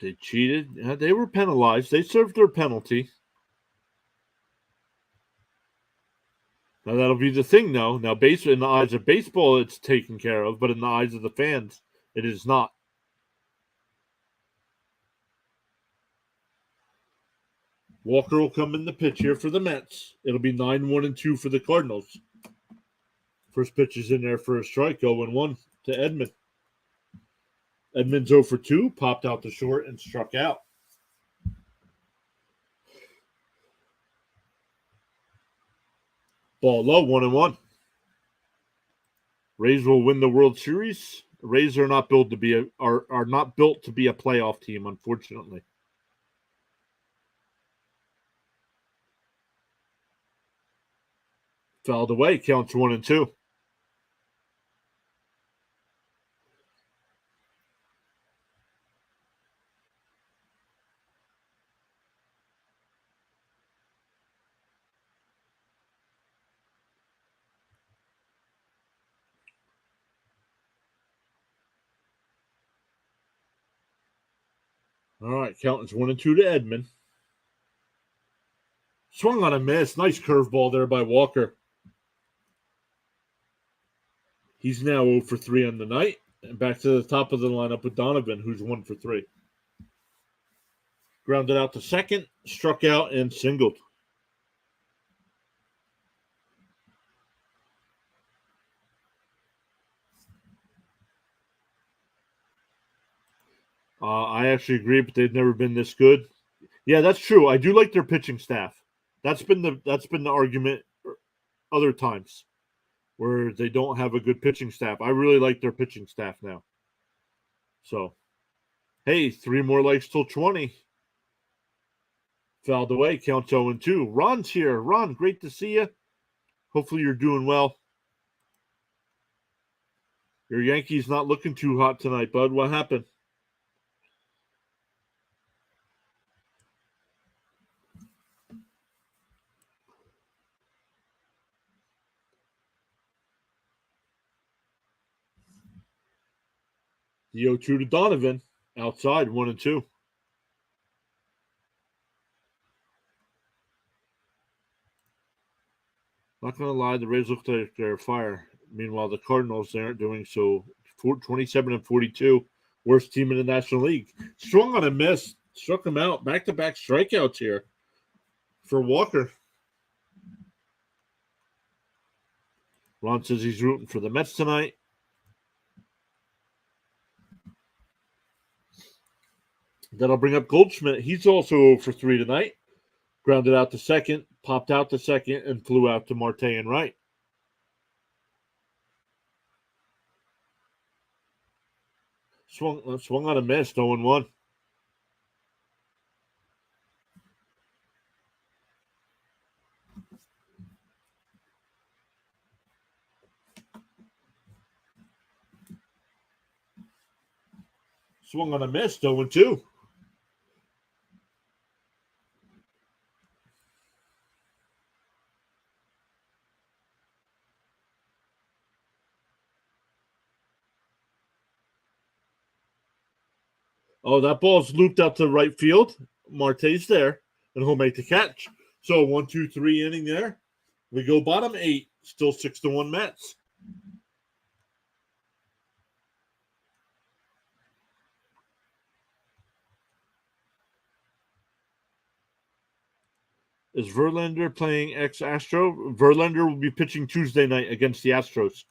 They cheated. They were penalized. They served their penalty. Now that'll be the thing, though. Now, in the eyes of baseball, it's taken care of, but in the eyes of the fans, it is not. Walker will come in the pitch here for the Mets. It'll be 9-1-2 for the Cardinals. First pitch is in there for a strike, 0-1 to Edman. Edman's 0 for 2, popped out to short and struck out. Ball low, 1-1. Rays will win the World Series. The Rays are not built to be a playoff team, unfortunately. Fouled away, counts 1-2. All right, counting 1-2 to Edman. Swung on a miss. Nice curveball there by Walker. He's now 0 for 3 on the night. And back to the top of the lineup with Donovan, who's 1 for 3. Grounded out to second, struck out, and singled. I actually agree, but they've never been this good. Yeah, that's true. I do like their pitching staff. That's been the argument other times where they don't have a good pitching staff. I really like their pitching staff now. So, hey, 3 more likes till 20. Fouled away, counts 0-2. Ron's here. Ron, great to see you. Hopefully you're doing well. Your Yankees not looking too hot tonight, bud. What happened? The 0-2 to Donovan. Outside, 1-2. Not going to lie, the Rays look like they're fire. Meanwhile, the Cardinals, they aren't doing so. 27-42. Worst team in the National League. Swung on a miss. Struck him out. Back-to-back strikeouts here for Walker. Ron says he's rooting for the Mets tonight. That'll bring up Goldschmidt. He's also 0 for 3 tonight. Grounded out to second, popped out to second, and flew out to Marte and right. Swung on a miss, 0-1. Swung on a miss, 0-2. Oh, that ball's looped out to right field. Marte's there, and he'll make the catch. So 1, 2, 3 inning there. We go bottom 8. Still 6-1 Mets. Is Verlander playing ex-Astro? Verlander will be pitching Tuesday night against the Astros.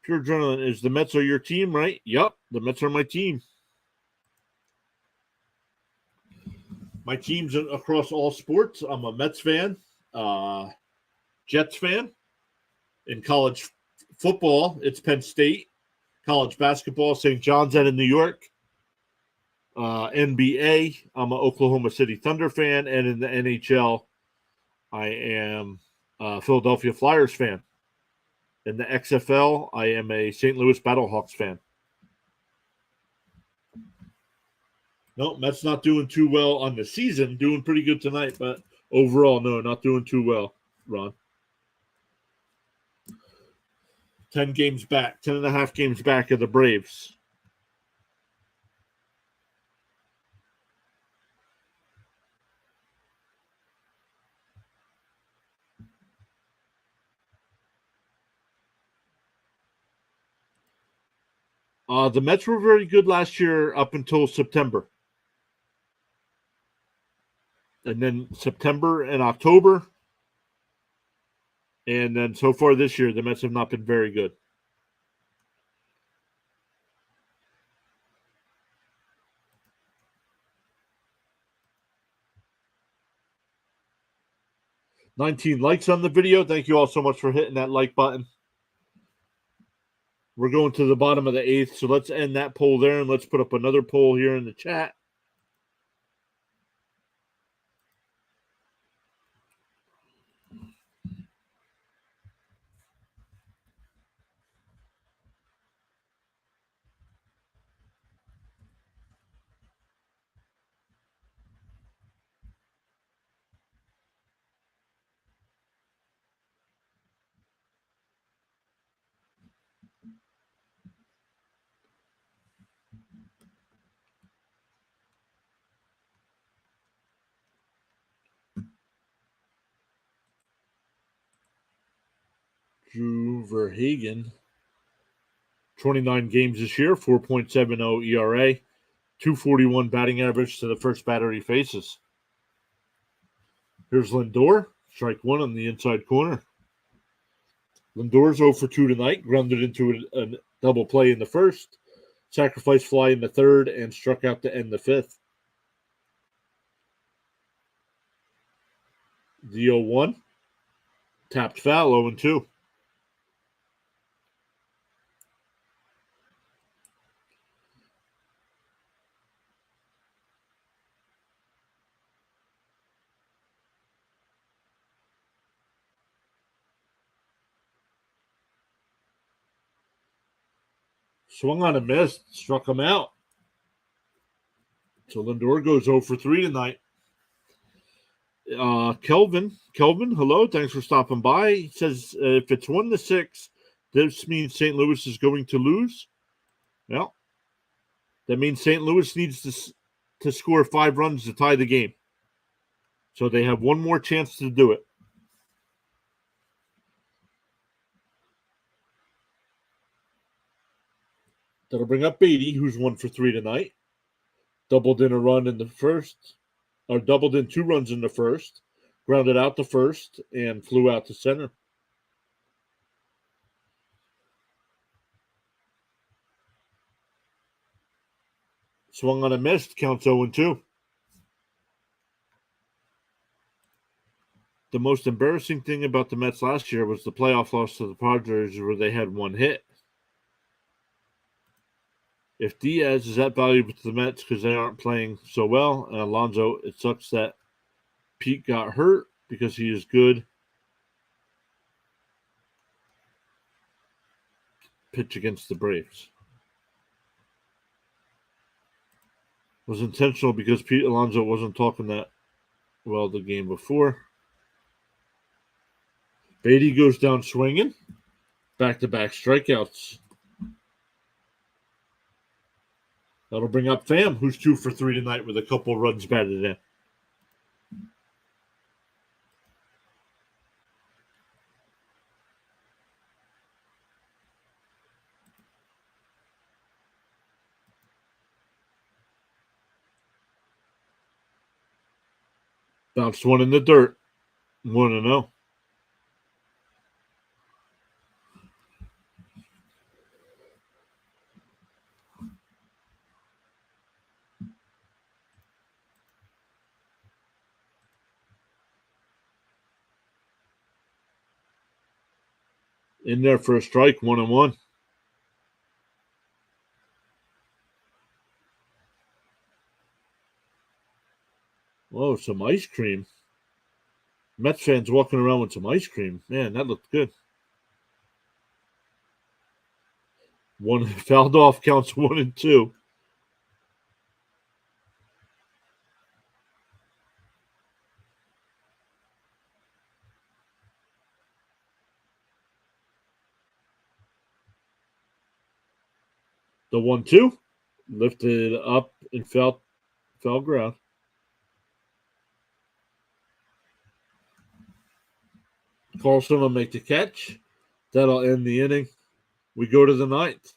Pure Adrenaline, is the Mets are your team, right? Yup, the Mets are my team. My team's across all sports. I'm a Mets fan, Jets fan. In college football, it's Penn State. College basketball, St. John's out of New York. NBA, I'm an Oklahoma City Thunder fan, and in the NHL, I am a Philadelphia Flyers fan. In the XFL, I am a St. Louis Battlehawks fan. No, Mets not doing too well on the season. Doing pretty good tonight, but overall, no, not doing too well, Ron. 10 games back, 10 and a half games back of the Braves. The Mets were very good last year up until September. And then September and October. And then so far this year, the Mets have not been very good. $19 likes on the video. Thank you all so much for hitting that like button. We're going to the bottom of the 8th, so let's end that poll there, and let's put up another poll here in the chat. Drew Verhagen, 29 games this year, 4.70 ERA, 241 batting average to the first batter he faces. Here's Lindor, strike one on the inside corner. Lindor's 0 for 2 tonight, grounded into a double play in the first, sacrifice fly in the third, and struck out to end the fifth. The 0-1, tapped foul, 0-2. Swung on a miss, struck him out. So Lindor goes 0 for 3 tonight. Kelvin, hello. Thanks for stopping by. He says if it's 1-6, this means St. Louis is going to lose. Well, that means St. Louis needs to score 5 runs to tie the game. So they have one more chance to do it. That'll bring up Beatty, who's 1 for 3 tonight. Doubled in a run in the first, or doubled in 2 runs in the first, grounded out the first, and flew out to center. Swung on a miss, counts 0-2. The most embarrassing thing about the Mets last year was the playoff loss to the Padres, where they had 1 hit. If Diaz is that valuable to the Mets because they aren't playing so well, and Alonso, it sucks that Pete got hurt because he is good. Pitch against the Braves was intentional because Pete Alonso wasn't talking that well the game before. Beatty goes down swinging. Back-to-back strikeouts. That'll bring up Pham, who's 2 for 3 tonight with a couple runs batted in. Bounced one in the dirt. 1-0. In there for a strike, 1-1. Oh, some ice cream. Mets fans walking around with some ice cream. Man, that looked good. One fouled off, counts 1-2. The 1-2 lifted up and fell ground. Carlson will make the catch. That'll end the inning. We go to the ninth.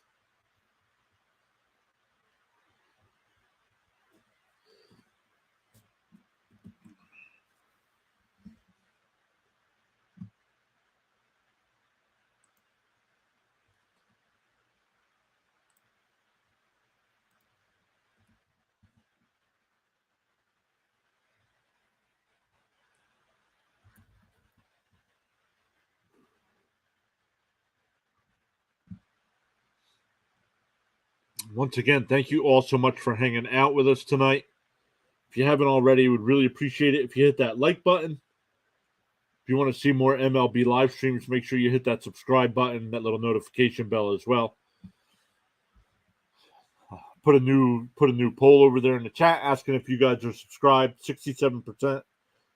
Once again, thank you all so much for hanging out with us tonight. If you haven't already, we'd really appreciate it if you hit that like button. If you want to see more MLB live streams, make sure you hit that subscribe button, that little notification bell as well. Put a new poll over there in the chat asking if you guys are subscribed. 67%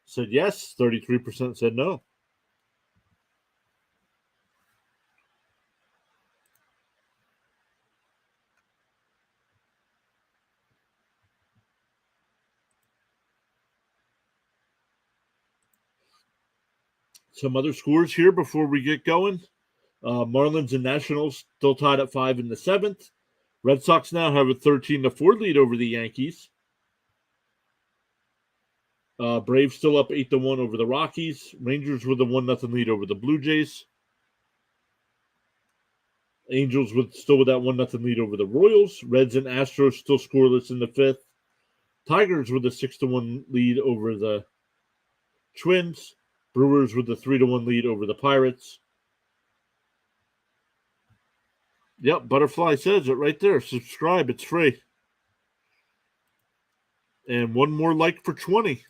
said yes, 33% said no. Some other scores here before we get going. Marlins and Nationals still tied at 5 in the 7th. Red Sox now have a 13-4 lead over the Yankees. Braves still up 8-1 over the Rockies. Rangers with a 1-0 lead over the Blue Jays. Angels still with that 1-0 lead over the Royals. Reds and Astros still scoreless in the 5th. Tigers with a 6-1 lead over the Twins. Brewers with a 3-1 lead over the Pirates. Yep, Butterfly says it right there. Subscribe, it's free. And one more like for 20.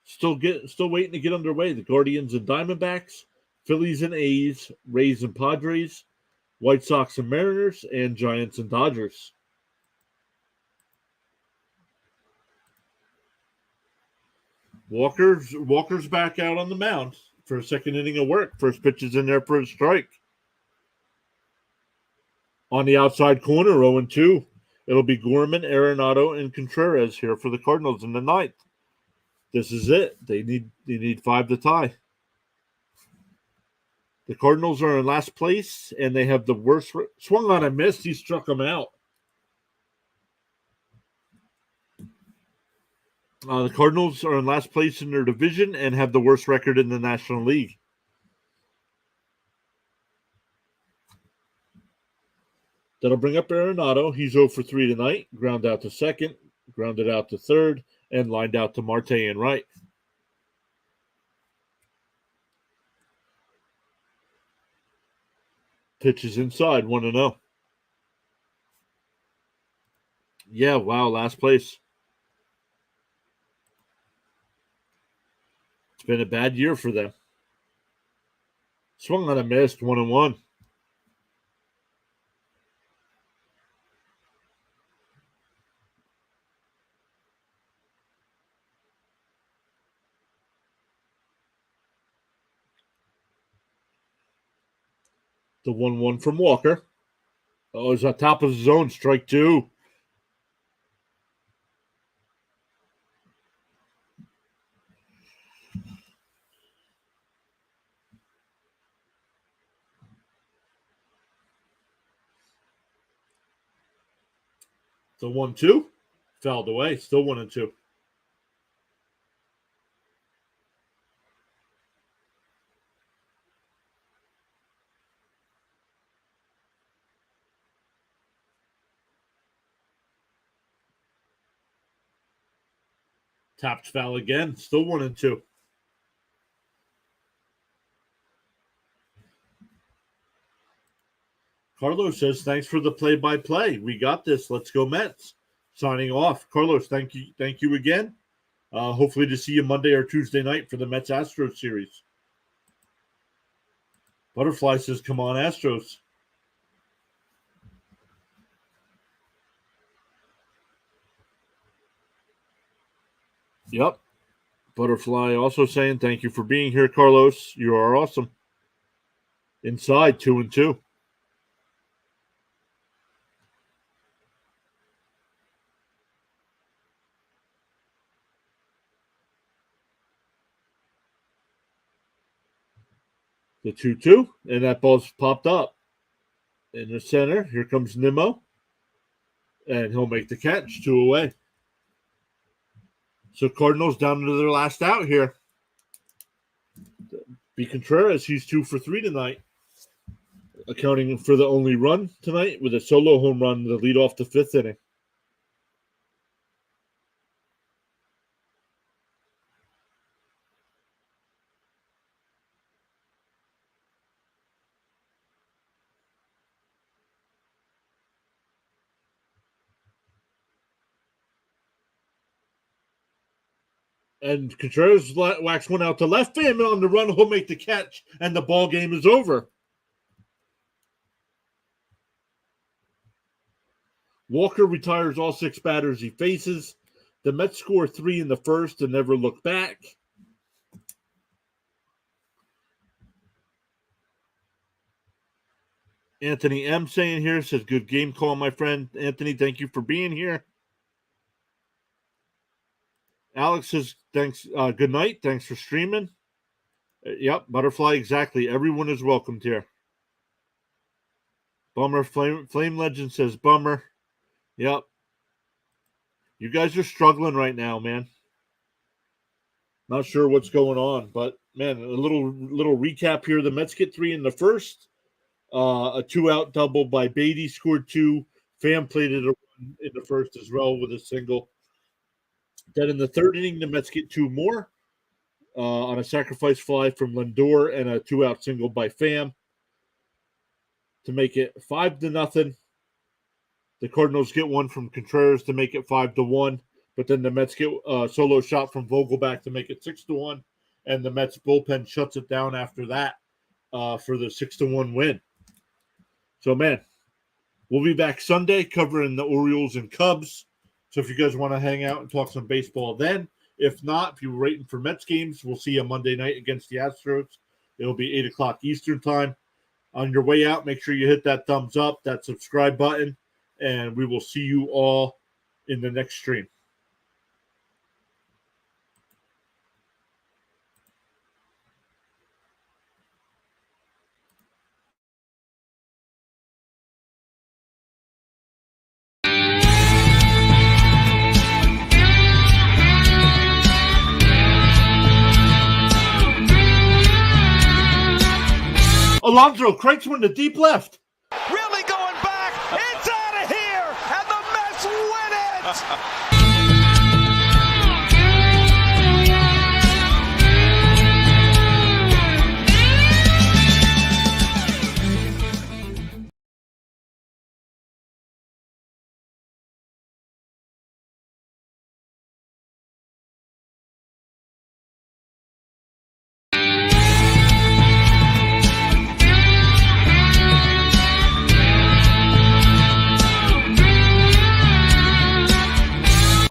Still waiting to get underway. The Guardians and Diamondbacks, Phillies and A's, Rays and Padres, White Sox and Mariners, and Giants and Dodgers. Walker's back out on the mound for a second inning of work. First pitch is in there for a strike. On the outside corner, 0-2. It'll be Gorman, Arenado, and Contreras here for the Cardinals in the ninth. This is it. They need 5 to tie. The Cardinals are in last place, and they have the worst. Swung on a miss. He struck him out. The Cardinals are in last place in their division and have the worst record in the National League. That'll bring up Arenado. He's 0 for 3 tonight. Ground out to second, grounded out to third, and lined out to Marte and right. Pitch is inside, 1-0. Yeah, wow, last place. It's been a bad year for them. Swung on a miss, 1-1. The 1-1 from Walker. Oh, he's on top of the zone. Strike 2. The 1-2. Fouled away. Still 1-2. Tapped foul again. Still 1-2. Carlos says, thanks for the play-by-play. We got this. Let's go Mets. signing off. Carlos, thank you again. Hopefully to see you Monday or Tuesday night for the Mets-Astros series. Butterfly says, come on, Astros. Yep. Butterfly also saying, thank you for being here, Carlos. You are awesome. Inside, 2-2. The 2-2, and that ball's popped up. In the center, here comes Nimmo, and he'll make the catch, 2 away. So Cardinals down to their last out here. B. Contreras, he's 2 for 3 tonight, accounting for the only run tonight with a solo home run to lead off the 5th inning. And Contreras whacks one out to left. Bam, on the run, he'll make the catch, and the ball game is over. Walker retires all 6 batters he faces. The Mets score 3 in the first and never look back. Anthony M. saying here, says, good game call, my friend. Anthony, thank you for being here. Alex says, thanks. Good night. Thanks for streaming. Yep, Butterfly, exactly. Everyone is welcomed here. Bummer. Flame Legend says, bummer. Yep. You guys are struggling right now, man. Not sure what's going on, but, man, a little recap here. The Mets get 3 in the first. A 2-out double by Beatty, scored 2. Pham played it a run in the first as well with a single. Then in the 3rd inning, the Mets get 2 more on a sacrifice fly from Lindor and a 2-out single by Pham to make it 5-0. The Cardinals get 1 from Contreras to make it 5-1, but then the Mets get a solo shot from Vogelback to make it 6-1, and the Mets bullpen shuts it down after that for the 6-1 win. So, man, we'll be back Sunday covering the Orioles and Cubs. So if you guys want to hang out and talk some baseball then, if not, if you're waiting for Mets games, we'll see you Monday night against the Astros. It'll be 8 o'clock Eastern time. On your way out, make sure you hit that thumbs up, that subscribe button, and we will see you all in the next stream. Alonso cranks one to deep left. Really going back. It's out of here. And the Mets win it.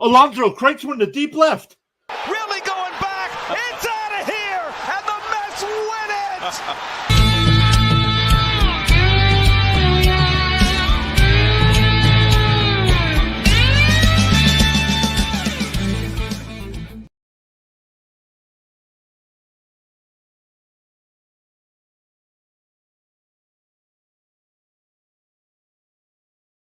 Alonso cranks one to deep left. Really